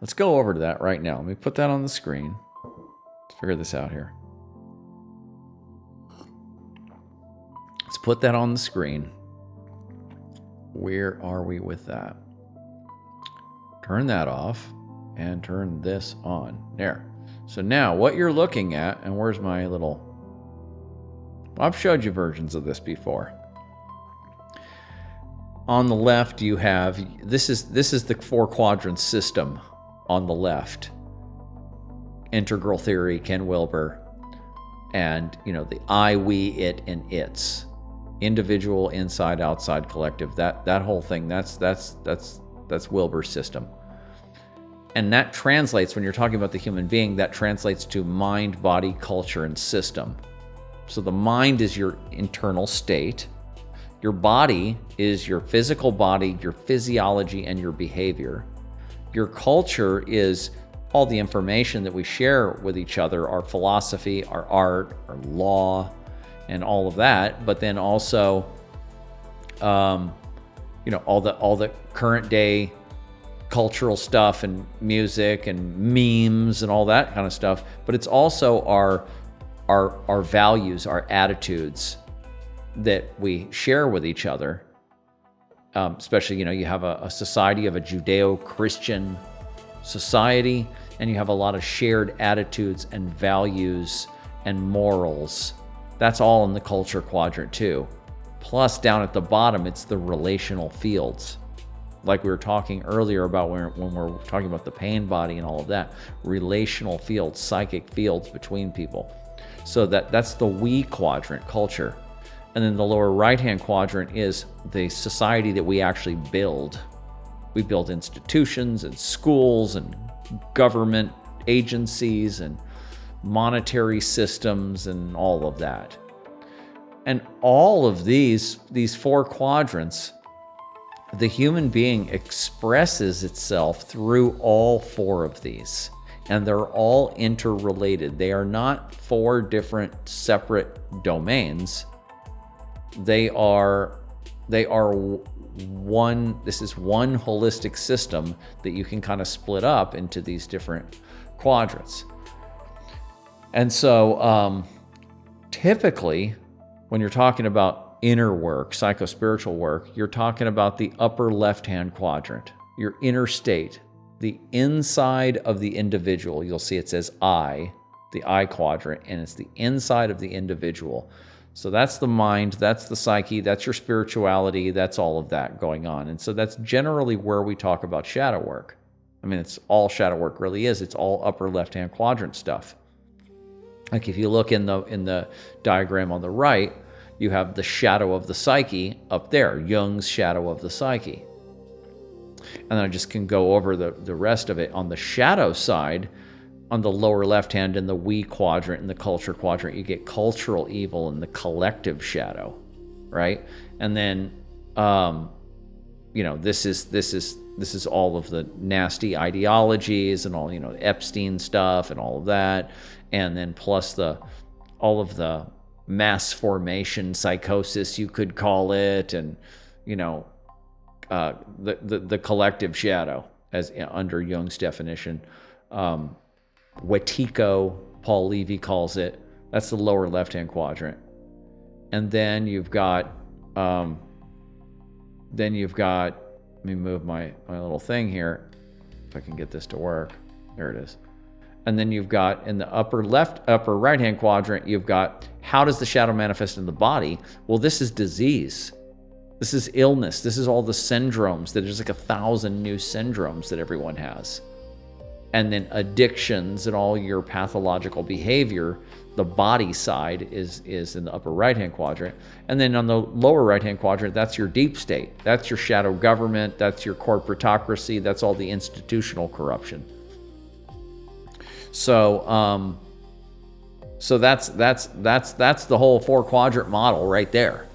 Let's go over to that right now. Let me put that on the screen. Let's figure this out here. Let's put that on the screen. Where are we with that? Turn that off and turn this on. There. So now what you're looking at, and where's my little... I've showed you versions of this before. On the left, you have, this is the 4-quadrant system on the left. Integral theory, Ken Wilber, and, the I, we, it, and its. Individual, inside, outside, collective. That whole thing, that's Wilber's system. And that translates, when you're talking about the human being, that translates to mind, body, culture, and system. So the mind is your internal state. Your body is your physical body, your physiology, and your behavior. Your culture is all the information that we share with each other, our philosophy, our art, our law, and all of that. But then also, all the current day cultural stuff and music and memes and all that kind of stuff. But it's also our values, our attitudes that we share with each other. Especially, you have a society of a Judeo-Christian society, and you have a lot of shared attitudes and values and morals. That's all in the culture quadrant too. Plus, down at the bottom, it's the relational fields. Like we were talking earlier about when we're talking about the pain body and all of that. Relational fields, psychic fields between people. So that's the we quadrant, culture. And then the lower right-hand quadrant is the society that we actually build. We build institutions and schools and government agencies and monetary systems and all of that. And all of these 4 quadrants, the human being expresses itself through all 4 of these. And they're all interrelated. They are not 4 different separate domains. They are one. This is one holistic system that you can kind of split up into these different quadrants. And so typically, when you're talking about inner work, psychospiritual work, you're talking about the upper left-hand quadrant, your inner state, the inside of the individual. You'll see it says I, the I quadrant, and it's the inside of the individual. So that's the mind, that's the psyche, that's your spirituality, that's all of that going on. And so that's generally where we talk about shadow work. I mean, it's all shadow work really is. It's all upper left-hand quadrant stuff. Like if you look in the diagram on the right, you have the shadow of the psyche up there, Jung's shadow of the psyche. And then I just can go over the rest of it. On the shadow side, on the lower left hand in the we quadrant and the culture quadrant, you get cultural evil and the collective shadow, right? And then, this is This is all of the nasty ideologies and all, Epstein stuff and all of that. And then plus all of the mass formation psychosis, you could call it, and, the collective shadow, as under Jung's definition. Wetiko, Paul Levy calls it. That's the lower left-hand quadrant. And then you've got, let me move my little thing here, if I can get this to work. There it is. And then you've got in the upper right-hand quadrant, you've got, how does the shadow manifest in the body? Well, this is disease. This is illness. This is all the syndromes. There's like 1,000 new syndromes that everyone has. And then addictions and all your pathological behavior, the body side is in the upper right-hand quadrant. And then on the lower right-hand quadrant, that's your deep state. That's your shadow government. That's your corporatocracy. That's all the institutional corruption. So that's the whole 4-quadrant model right there.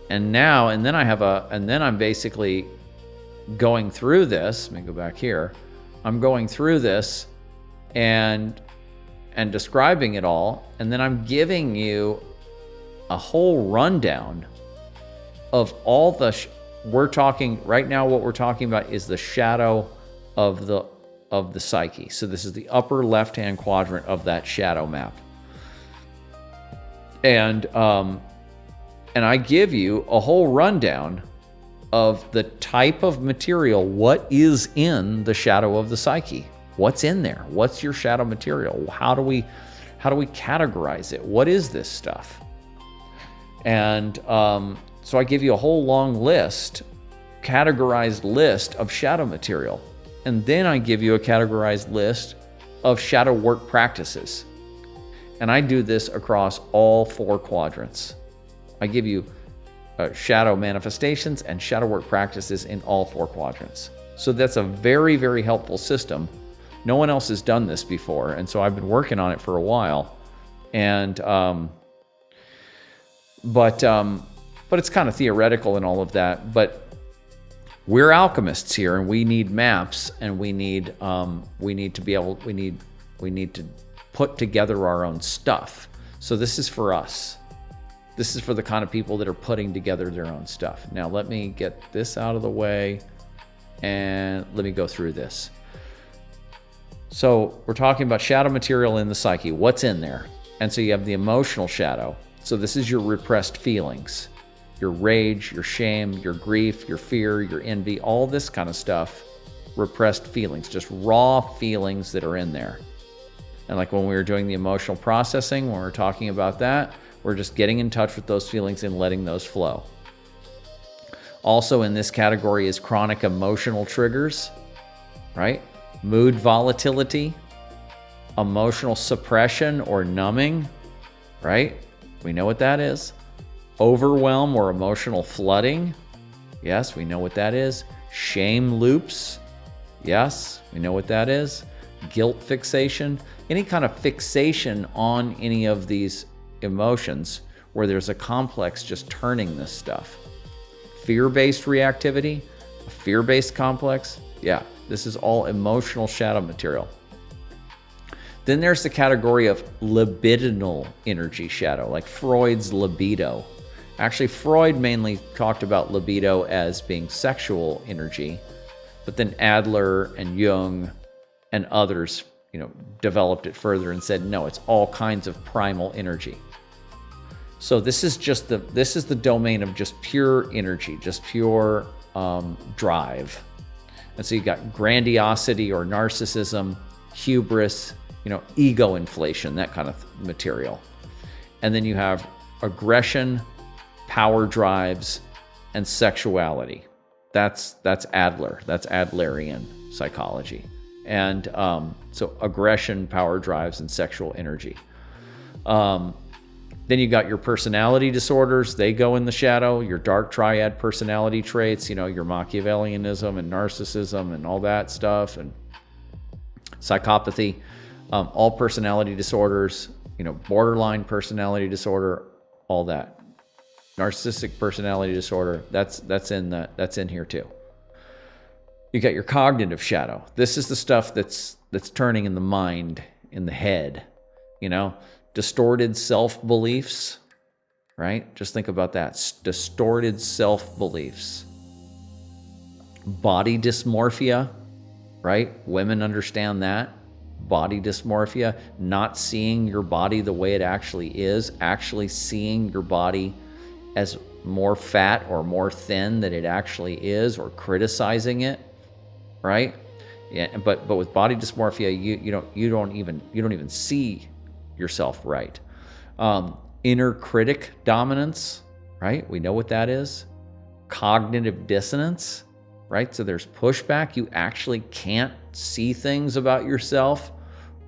And then I'm basically going through this. Let me go back here. I'm going through this and describing it all, and then I'm giving you a whole rundown of all the we're talking right now. What we're talking about is the shadow of the psyche. So this is the upper left-hand quadrant of that shadow map. And I give you a whole rundown of the type of material, what is in the shadow of the psyche. What's in there? What's your shadow material? How do we categorize it? What is this stuff? And so I give you a whole long categorized list of shadow material. And then I give you a categorized list of shadow work practices. And I do this across all 4 quadrants. I give you shadow manifestations and shadow work practices in all 4 quadrants. So that's a very, very helpful system. No one else has done this before, and so I've been working on it for a while. And but it's kind of theoretical and all of that. But we're alchemists here, and we need maps, and we need to put together our own stuff. So this is for us. This is for the kind of people that are putting together their own stuff. Now let me get this out of the way, and let me go through this. So we're talking about shadow material in the psyche. What's in there? And so you have the emotional shadow. So this is your repressed feelings, your rage, your shame, your grief, your fear, your envy, all this kind of stuff. Repressed feelings, just raw feelings that are in there. And like when we were doing the emotional processing, when we were talking about that, we're just getting in touch with those feelings and letting those flow. Also in this category is chronic emotional triggers, right? Mood volatility, emotional suppression or numbing, right? We know what that is. Overwhelm or emotional flooding. Yes, we know what that is. Shame loops. Yes, we know what that is. Guilt fixation. Any kind of fixation on any of these emotions where there's a complex just turning this stuff. Fear-based reactivity, a fear-based complex. Yeah, this is all emotional shadow material. Then there's the category of libidinal energy shadow, like Freud's libido. Actually, Freud mainly talked about libido as being sexual energy, but then Adler and Jung and others, developed it further and said, no, it's all kinds of primal energy. So this is the domain of just pure energy, just pure drive. And so you got grandiosity or narcissism, hubris, ego inflation, that kind of material. And then you have aggression, power drives, and sexuality. That's Adler. That's Adlerian psychology. And so aggression, power drives, and sexual energy. Then you got your personality disorders. They go in the shadow. Your dark triad personality traits, your Machiavellianism and narcissism and all that stuff, and psychopathy, all personality disorders, borderline personality disorder, all that. Narcissistic personality disorder, that's in here too. You got your cognitive shadow. This is the stuff that's turning in the mind, in the head, distorted self-beliefs, right? Just think about that. Distorted self-beliefs. Body dysmorphia, right? Women understand that. Body dysmorphia, not seeing your body the way it actually is, actually seeing your body as more fat or more thin than it actually is, or criticizing it, right? Yeah, but with body dysmorphia, you don't even see yourself right. Inner critic dominance, right? We know what that is. Cognitive dissonance, right? So there's pushback. You actually can't see things about yourself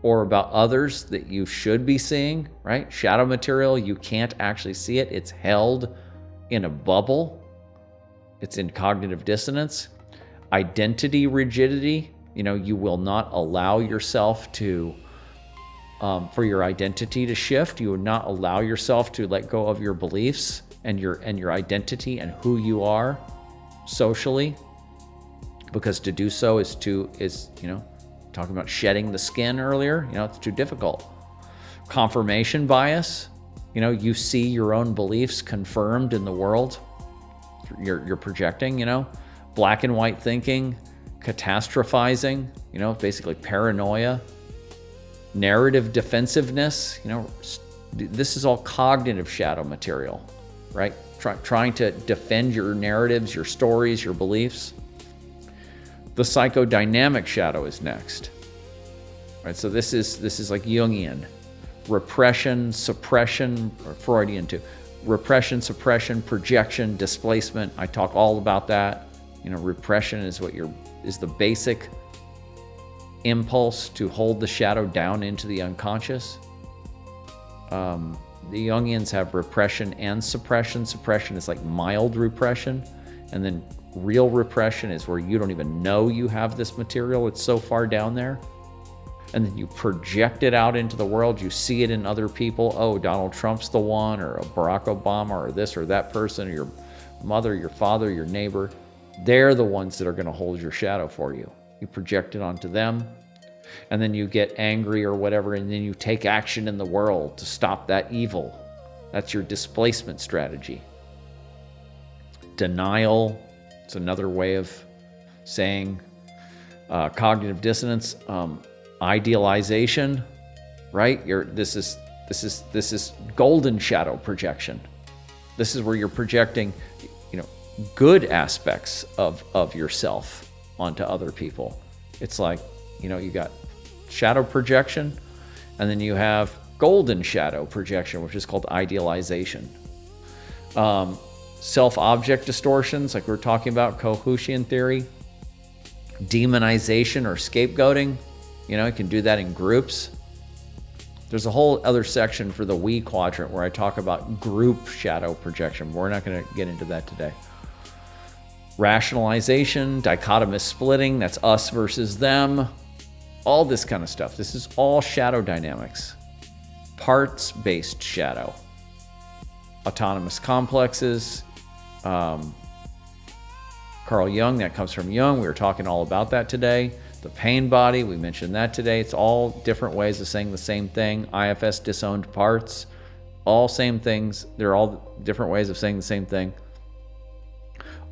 or about others that you should be seeing, right? Shadow material, you can't actually see it. It's held in a bubble. It's in cognitive dissonance. Identity rigidity, you will not allow yourself to, for your identity to shift. You would not allow yourself to let go of your beliefs and your identity and who you are socially, because to do so is talking about shedding the skin earlier, it's too difficult. Confirmation bias, you see your own beliefs confirmed in the world. You're projecting, black and white thinking, catastrophizing, basically paranoia, narrative defensiveness, this is all cognitive shadow material, right? Trying to defend your narratives, your stories, your beliefs. The psychodynamic shadow is next, right? So this is like Jungian, repression, suppression, or Freudian too. Repression, suppression, projection, displacement. I talk all about that. Repression is is the basic impulse to hold the shadow down into the unconscious. The Jungians have repression and suppression. Suppression is like mild repression, and then real repression is where you don't even know you have this material. It's so far down there. And then you project it out into the world. You see it in other people. Oh, Donald Trump's the one, or Barack Obama, or this or that person, or your mother, your father, your neighbor. They're the ones that are going to hold your shadow for you. You project it onto them, and then you get angry or whatever, and then you take action in the world to stop that evil. That's your displacement strategy. Denial, it's another way of saying cognitive dissonance. Idealization, right? This is golden shadow projection. This is where you're projecting, good aspects of yourself onto other people. It's like, you got shadow projection, and then you have golden shadow projection, which is called idealization. Self-object distortions, like we were talking about, Kohutian theory. Demonization or scapegoating. You can do that in groups. There's a whole other section for the we quadrant where I talk about group shadow projection. We're not going to get into that today. Rationalization, dichotomous splitting, that's us versus them. All this kind of stuff. This is all shadow dynamics. Parts-based shadow. Autonomous complexes. Carl Jung, that comes from Jung. We were talking all about that today. The pain body, we mentioned that today. It's all different ways of saying the same thing. IFS, disowned parts, all same things. They're all different ways of saying the same thing.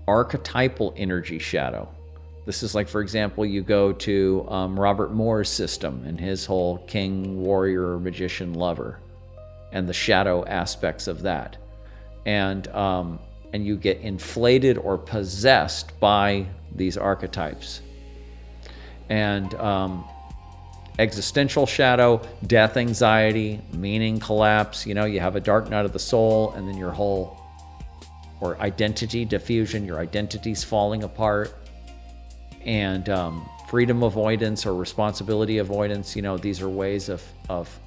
Archetypal energy shadow. This is like, for example, you go to Robert Moore's system and his whole king, warrior, magician, lover, and the shadow aspects of that. And you get inflated or possessed by these archetypes. And existential shadow, death anxiety, meaning collapse. You have a dark night of the soul, and then your whole, or identity diffusion, your identity's falling apart. And freedom avoidance or responsibility avoidance. These are ways of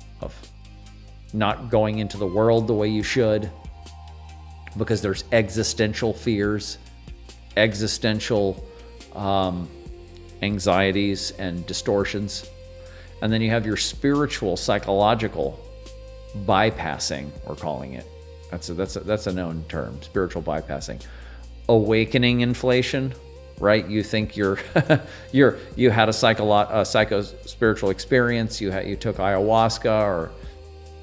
not going into the world the way you should, because there's existential fears, existential anxieties and distortions. And then you have your spiritual, psychological bypassing, we're calling it. That's a known term, spiritual bypassing. Awakening inflation, right? You think you had a psycho-spiritual experience, you took ayahuasca or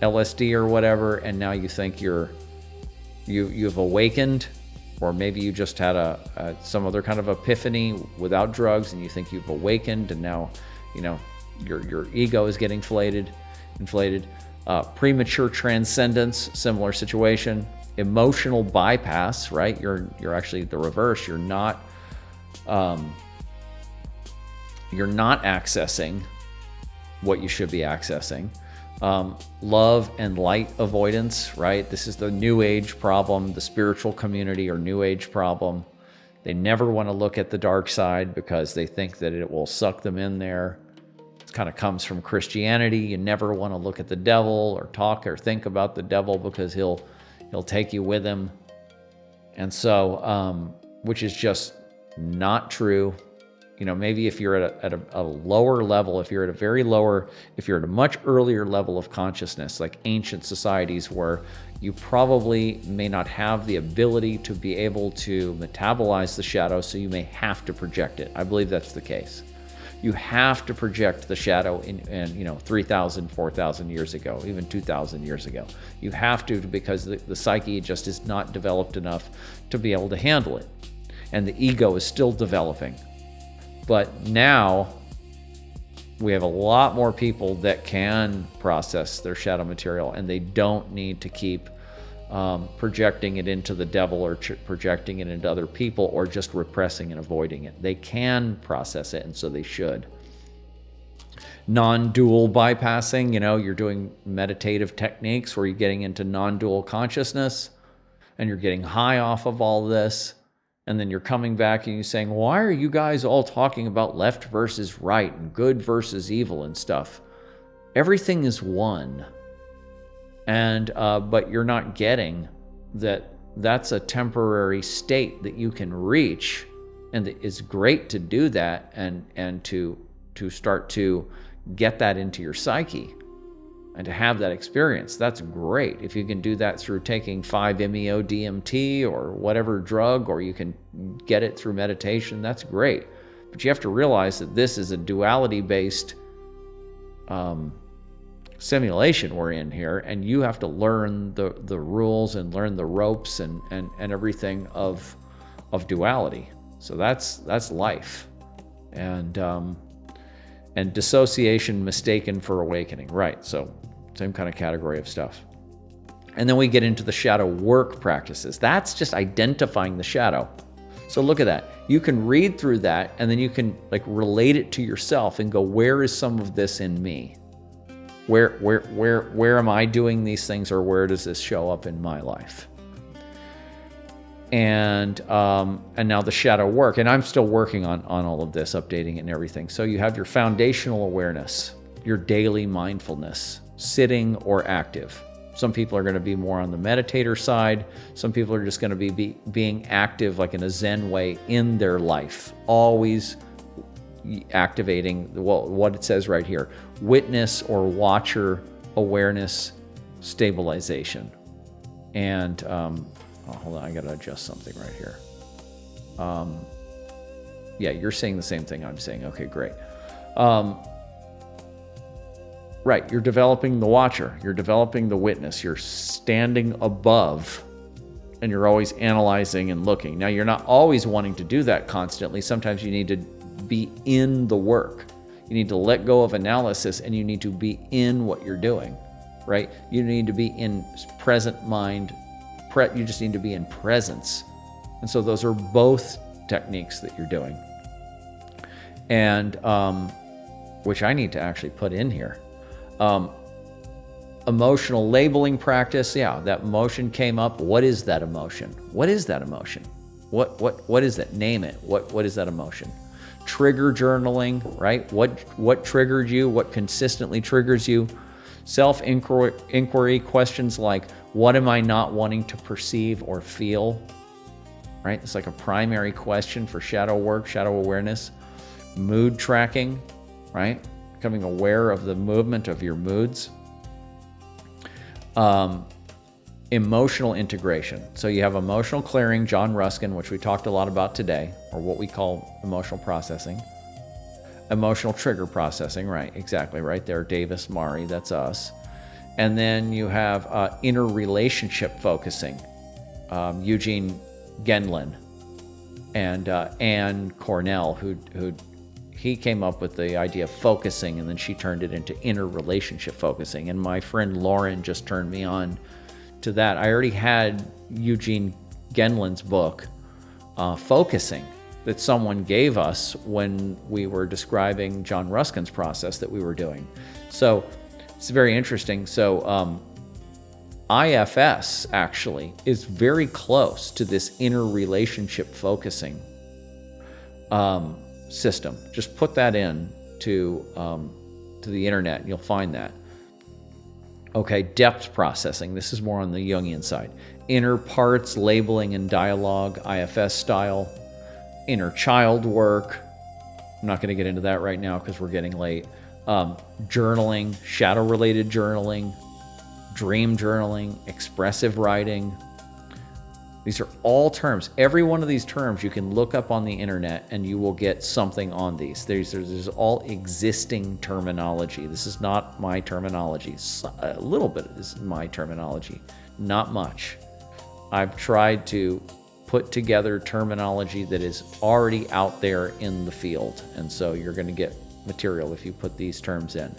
LSD or whatever, and now you think you've awakened, or maybe you just had some other kind of epiphany without drugs, and you think you've awakened, and now, your ego is getting inflated. Premature transcendence, similar situation. Emotional bypass, right? You're actually the reverse. You're not accessing what you should be accessing. Love and light avoidance, right? This is the New Age problem, the spiritual community or New Age problem. They never want to look at the dark side because they think that it will suck them in there. It kind of comes from Christianity. You never want to look at the devil or talk or think about the devil because he'll take you with him. And so, which is just not true. Maybe if you're at a lower level, if you're at a much earlier level of consciousness, like ancient societies where you probably may not have the ability to be able to metabolize the shadow, so you may have to project it. I believe that's the case. You have to project the shadow in 3,000, 4,000 years ago, even 2,000 years ago. You have to, because the psyche just is not developed enough to be able to handle it. And the ego is still developing. But now we have a lot more people that can process their shadow material, and they don't need to keep projecting it into the devil or projecting it into other people or just repressing and avoiding it. They can process it, and so they should. Non-dual bypassing, you're doing meditative techniques where you're getting into non-dual consciousness and you're getting high off of all this. And then you're coming back and you're saying, why are you guys all talking about left versus right and good versus evil and stuff? Everything is one. And but you're not getting that that's a temporary state that you can reach, and it's great to do that and to start to get that into your psyche and to have that experience. That's great. If you can do that through taking 5-MeO-DMT or whatever drug, or you can get it through meditation, that's great. But you have to realize that this is a duality-based simulation we're in here, and you have to learn the rules and learn the ropes and everything of duality. So that's life. And dissociation mistaken for awakening. Right, so same kind of category of stuff. And then we get into the shadow work practices. That's just identifying the shadow. So look at that. You can read through that, and then you can relate it to yourself and go, where is some of this in me? Where am I doing these things, or where does this show up in my life? And now the shadow work, and I'm still working on all of this, updating it and everything. So you have your foundational awareness, your daily mindfulness, sitting or active. Some people are going to be more on the meditator side. Some people are just going to be being active, like in a Zen way, in their life, always activating what it says right here: witness or watcher awareness stabilization. And hold on, I gotta adjust something right here. Yeah, you're saying the same thing I'm saying. Okay, great. Right, you're developing the watcher, you're developing the witness, you're standing above, and you're always analyzing and looking. Now, you're not always wanting to do that constantly. Sometimes you need to be in the work. You need to let go of analysis, and you need to be in what you're doing, right? You need to be in present mind. You just need to be in presence. And so those are both techniques that you're doing. And which I need to actually put in here. Emotional labeling practice. Yeah, that emotion came up. What is that emotion? What is that emotion? What is that? Name it. What is that emotion? Trigger journaling, right? What triggered you? What consistently triggers you? Self-inquiry questions like, what am I not wanting to perceive or feel? Right? It's like a primary question for shadow work, shadow awareness. Mood tracking, right? Becoming aware of the movement of your moods. emotional integration. So you have emotional clearing, John Ruskin, which we talked a lot about today, or what we call emotional processing. Emotional trigger processing, right, exactly, right there, Davis Mari, that's us. And then you have interrelationship focusing, Eugene Gendlin and Anne Cornell, who he came up with the idea of focusing, and then she turned it into interrelationship focusing. And my friend Lauren just turned me on to that. I already had Eugene Gendlin's book, Focusing, that someone gave us when we were describing John Ruskin's process that we were doing. So it's very interesting. So IFS actually is very close to this interrelationship focusing system. Just put that in to the internet and you'll find that. Okay, depth processing. This is more on the Jungian side. Inner parts, labeling and dialogue, IFS style. Inner child work. I'm not going to get into that right now because we're getting late. Journaling, shadow-related journaling, dream journaling, expressive writing. These are all terms. Every one of these terms you can look up on the internet and you will get something on these. There's all existing terminology. This is not my terminology. A little bit is my terminology, not much. I've tried to put together terminology that is already out there in the field. And so you're going to get material if you put these terms in.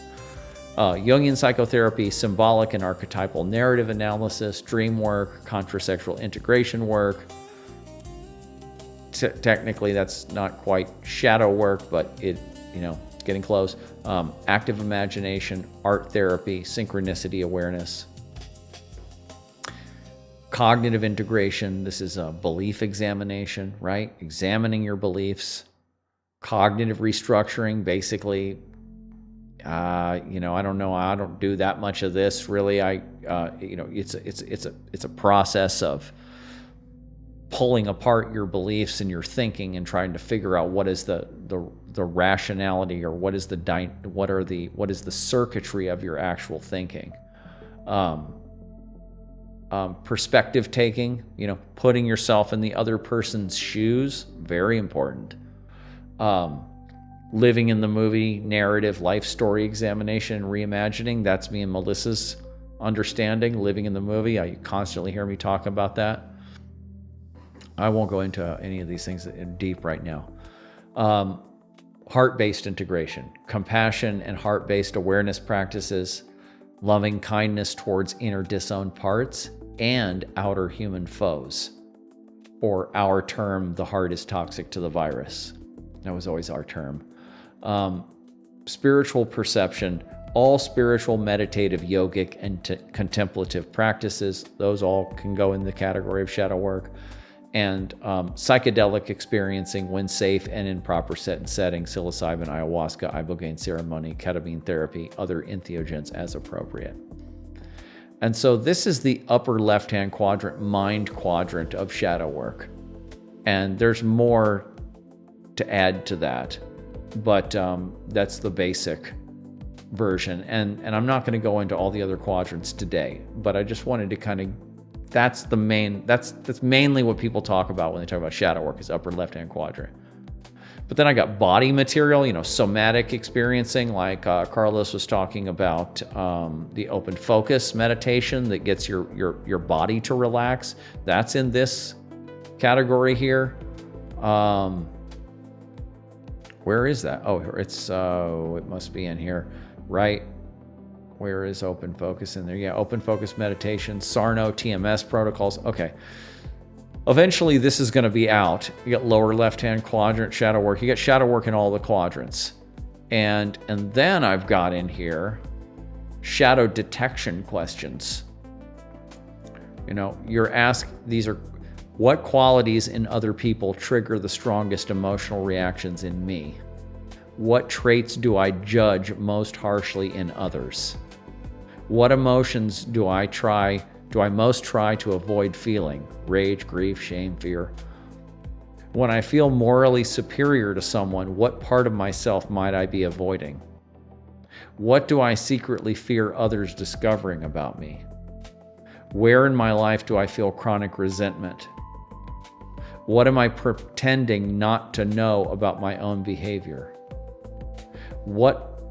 Jungian psychotherapy, symbolic and archetypal narrative analysis, dream work, contrasexual integration work. Technically, that's not quite shadow work, but it's getting close. Active imagination, art therapy, synchronicity awareness. Cognitive integration, this is a belief examination, right? Examining your beliefs. Cognitive restructuring, basically, I don't know. I don't do that much of this really. It's a process of pulling apart your beliefs and your thinking and trying to figure out what is the rationality, or what is the circuitry of your actual thinking. Perspective taking, putting yourself in the other person's shoes, very important. Living in the movie, narrative, life story examination, and reimagining. That's me and Melissa's understanding, living in the movie. You constantly hear me talk about that. I won't go into any of these things in deep right now. Heart-based integration, compassion and heart-based awareness practices, loving kindness towards inner disowned parts and outer human foes. Or our term, the heart is toxic to the virus. That was always our term. Spiritual perception, all spiritual, meditative, yogic, and contemplative practices, those all can go in the category of shadow work. And psychedelic experiencing when safe and in proper set and setting, psilocybin, ayahuasca, ibogaine ceremony, ketamine therapy, other entheogens as appropriate. And so this is the upper left-hand quadrant, mind quadrant of shadow work. And there's more to add to that, but that's the basic version. And I'm not going to go into all the other quadrants today, but I just wanted to that's mainly what people talk about when they talk about shadow work, is upper left-hand quadrant. But then I got body material, somatic experiencing, like Carlos was talking about, the open focus meditation that gets your body to relax. That's in this category here. Where is that? Oh, it must be in here, right? Where is open focus in there? Yeah, open focus meditation, Sarno, TMS protocols. Okay. Eventually, this is going to be out. You got lower left-hand quadrant shadow work. You got shadow work in all the quadrants. And then I've got in here shadow detection questions. You're asked, these are, what qualities in other people trigger the strongest emotional reactions in me? What traits do I judge most harshly in others? What emotions do I most try to avoid feeling? Rage, grief, shame, fear. When I feel morally superior to someone, what part of myself might I be avoiding? What do I secretly fear others discovering about me? Where in my life do I feel chronic resentment? What am I pretending not to know about my own behavior? What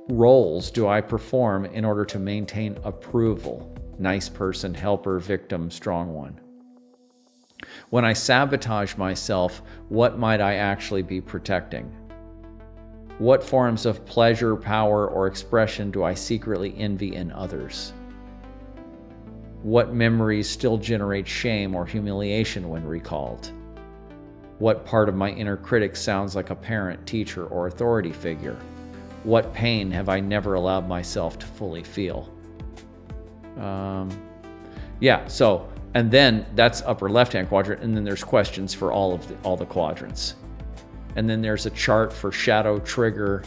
roles do I perform in order to maintain approval? Nice person, helper, victim, strong one. When I sabotage myself, what might I actually be protecting? What forms of pleasure, power, or expression do I secretly envy in others? What memories still generate shame or humiliation when recalled? What part of my inner critic sounds like a parent, teacher, or authority figure? What pain have I never allowed myself to fully feel? And then that's upper left-hand quadrant, and then there's questions for all the quadrants. And then there's a chart for shadow trigger.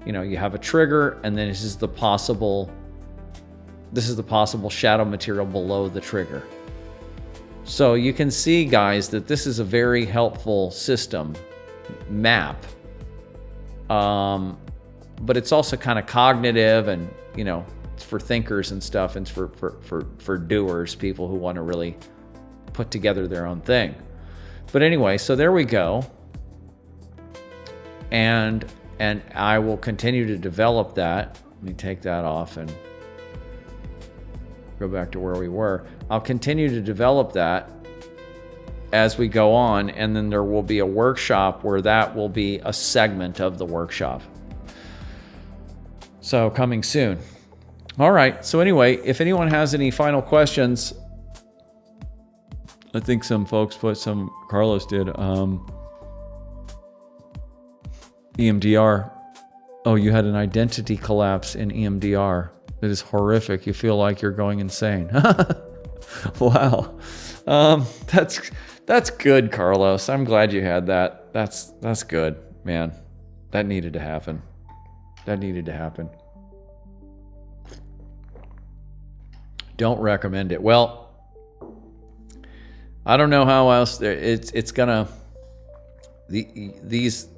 You have a trigger, and then this is the possible shadow material below the trigger. So you can see, guys, that this is a very helpful system map. But it's also kind of cognitive, and it's for thinkers and stuff, and it's for doers, people who want to really put together their own thing. But anyway, so there we go. And I will continue to develop that. Let me take that off and go back to where we were. I'll continue to develop that as we go on, and then there will be a workshop where that will be a segment of the workshop. So coming soon. All right. So anyway, if anyone has any final questions, I think some folks Carlos did, EMDR. Oh, you had an identity collapse in EMDR. It is horrific. You feel like you're going insane. Wow. That's good, Carlos. I'm glad you had that. That's good, man. That needed to happen. Don't recommend it. Well, I don't know how else it's gonna. These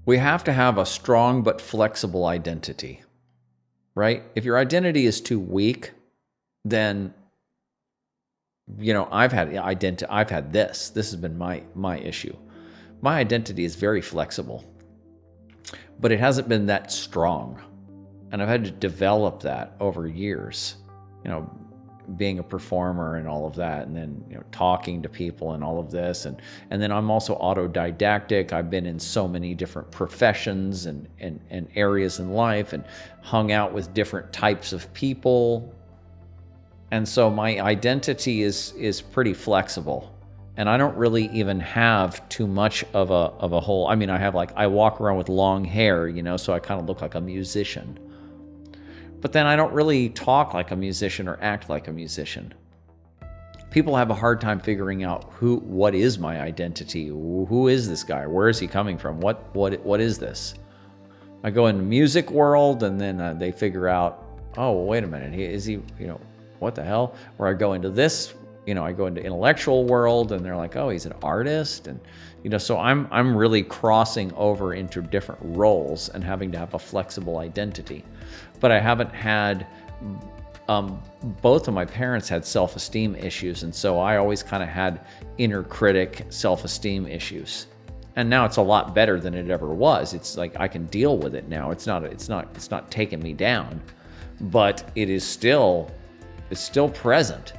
we have to have a strong but flexible identity, right? If your identity is too weak, then I've had this. This has been my issue. My identity is very flexible, but it hasn't been that strong. And I've had to develop that over years, being a performer and all of that, and then talking to people and all of this, and then I'm also autodidactic. I've been in so many different professions and areas in life, and hung out with different types of people, and so my identity is pretty flexible. And I don't really even have too much of a whole. I mean, I walk around with long hair, so I kind of look like a musician. But then I don't really talk like a musician or act like a musician. People have a hard time figuring out what is my identity? Who is this guy? Where is he coming from? What is this? I go in the music world, and then they figure out, oh, well, wait a minute, is he, what the hell? Or I go into this, I go into intellectual world, and they're like, oh, he's an artist, and so I'm really crossing over into different roles and having to have a flexible identity. But I haven't had, both of my parents had self-esteem issues, and so I always kind of had inner critic self-esteem issues. And now it's a lot better than it ever was. It's like I can deal with it now. It's not taking me down, but it's still present,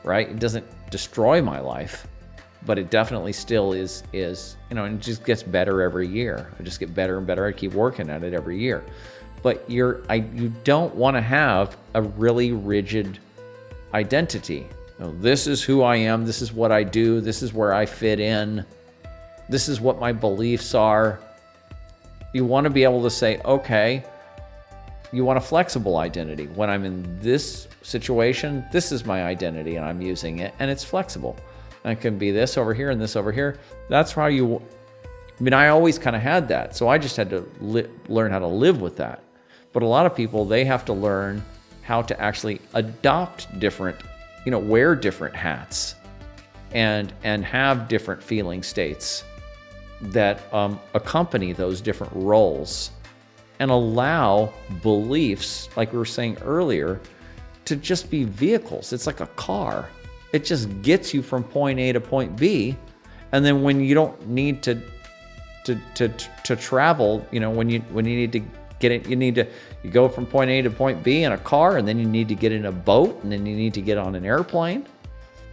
right? It doesn't destroy my life, but it definitely still is, and it just gets better every year. I just get better and better. I keep working at it every year. But you don't want to have a really rigid identity. This is who I am. This is what I do. This is where I fit in. This is what my beliefs are. You want to be able to say, okay, you want a flexible identity. When I'm in this situation, this is my identity, and I'm using it, and it's flexible. And it can be this over here and this over here. That's how I always kind of had that. So I just had to learn how to live with that. But a lot of people, they have to learn how to actually adopt different, wear different hats and have different feeling states that accompany those different roles, and allow beliefs, like we were saying earlier, to just be vehicles. It's like a car. It just gets you from point A to point B. And then when you don't need to travel, when you need to get it, you go from point A to point B in a car, and then you need to get in a boat, and then you need to get on an airplane,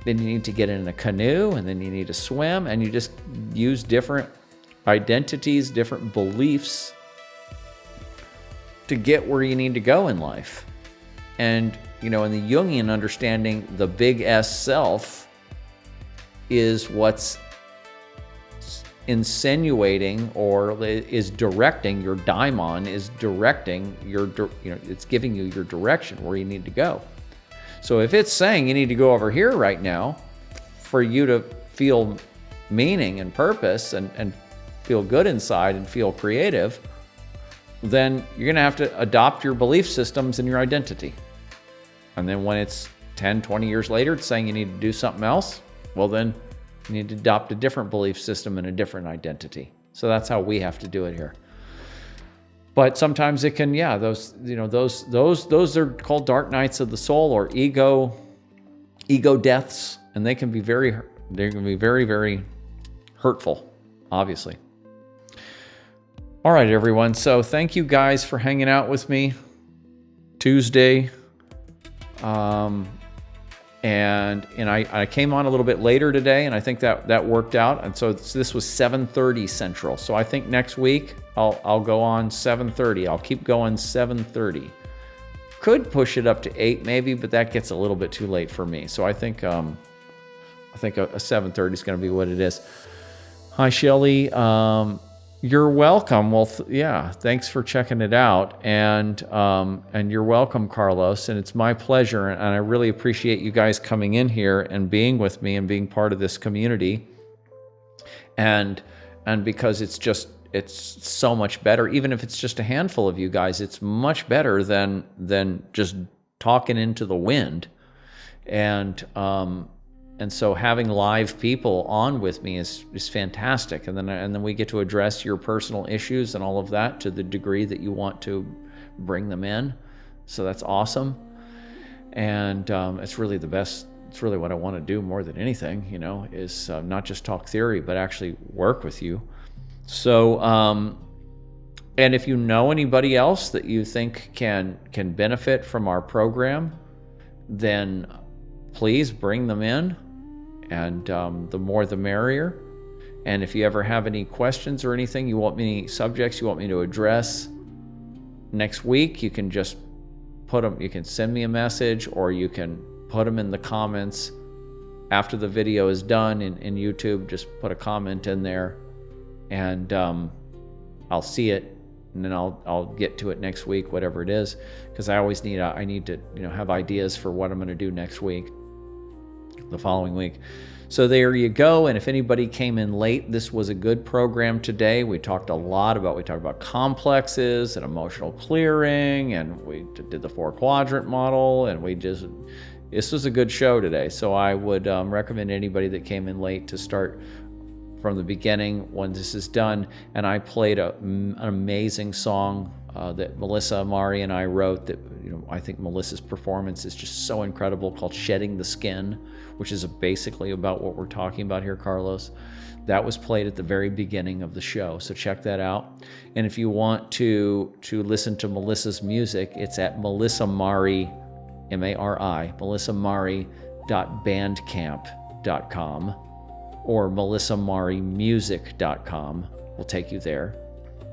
then you need to get in a canoe, and then you need to swim, and you just use different identities, different beliefs to get where you need to go in life. And, in the Jungian understanding, the big S self is what's insinuating or is directing your daimon, is directing your, it's giving you your direction where you need to go. So if it's saying you need to go over here right now for you to feel meaning and purpose and feel good inside and feel creative, then you're going to have to adopt your belief systems and your identity. And then when it's 10, 20 years later, it's saying you need to do something else, well, then you need to adopt a different belief system and a different identity. So that's how we have to do it here. But sometimes it can, those are called dark nights of the soul, or ego deaths, and they can be very, very hurtful, obviously. All right, everyone. So thank you guys for hanging out with me Tuesday. And I came on a little bit later today, and I think that worked out. And so this was 7:30 Central. So I think next week I'll go on 7:30. I'll keep going 7:30. Could push it up to 8 maybe, but that gets a little bit too late for me. So I think a 7:30 is going to be what it is. Hi, Shelly. You're welcome. Well, thanks for checking it out, and you're welcome, Carlos. And it's my pleasure, and I really appreciate you guys coming in here and being with me and being part of this community. And because it's so much better, even if it's just a handful of you guys, it's much better than just talking into the wind. And so having live people on with me is fantastic. And then we get to address your personal issues and all of that to the degree that you want to bring them in. So that's awesome. And it's really the best. It's really what I want to do more than anything, is not just talk theory, but actually work with you. So, and if you know anybody else that you think can benefit from our program, then please bring them in. And the more the merrier. And if you ever have any questions or anything, any subjects you want me to address next week, you can just put them, you can send me a message, or you can put them in the comments after the video is done in YouTube. Just put a comment in there, and I'll see it, and then I'll get to it next week, whatever it is, because I always need to have ideas for what I'm going to do next week, the following week. So there you go. And if anybody came in late, this was a good program today. We talked about complexes and emotional clearing, and we did the 4-quadrant model, and this was a good show today. So I would recommend anybody that came in late to start from the beginning when this is done. And I played an amazing song that Melissa, Mari, and I wrote that, I think Melissa's performance is just so incredible, called Shedding the Skin, which is basically about what we're talking about here, Carlos. That was played at the very beginning of the show, so check that out. And if you want to listen to Melissa's music, it's at Melissa Mari, M-A-R-I, melissamari.bandcamp.com, or melissamarimusic.com will take you there.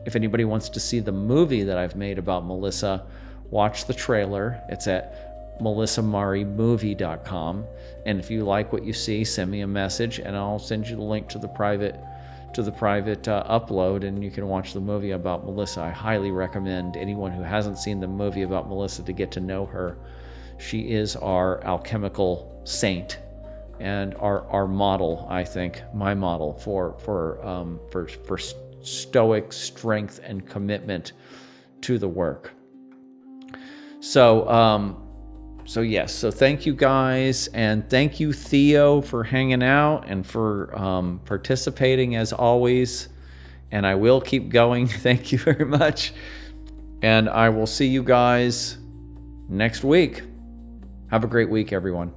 If anybody wants to see the movie that I've made about Melissa, watch the trailer. It's at melissamarimovie.com. And if you like what you see, send me a message, and I'll send you the link to the private upload, and you can watch the movie about Melissa. I highly recommend anyone who hasn't seen the movie about Melissa to get to know her. She is our alchemical saint and our model, I think, my model for stoic strength and commitment to the work. So yes, so thank you guys, and thank you, Theo, for hanging out and for participating as always. And I will keep going. Thank you very much. And I will see you guys next week. Have a great week, everyone.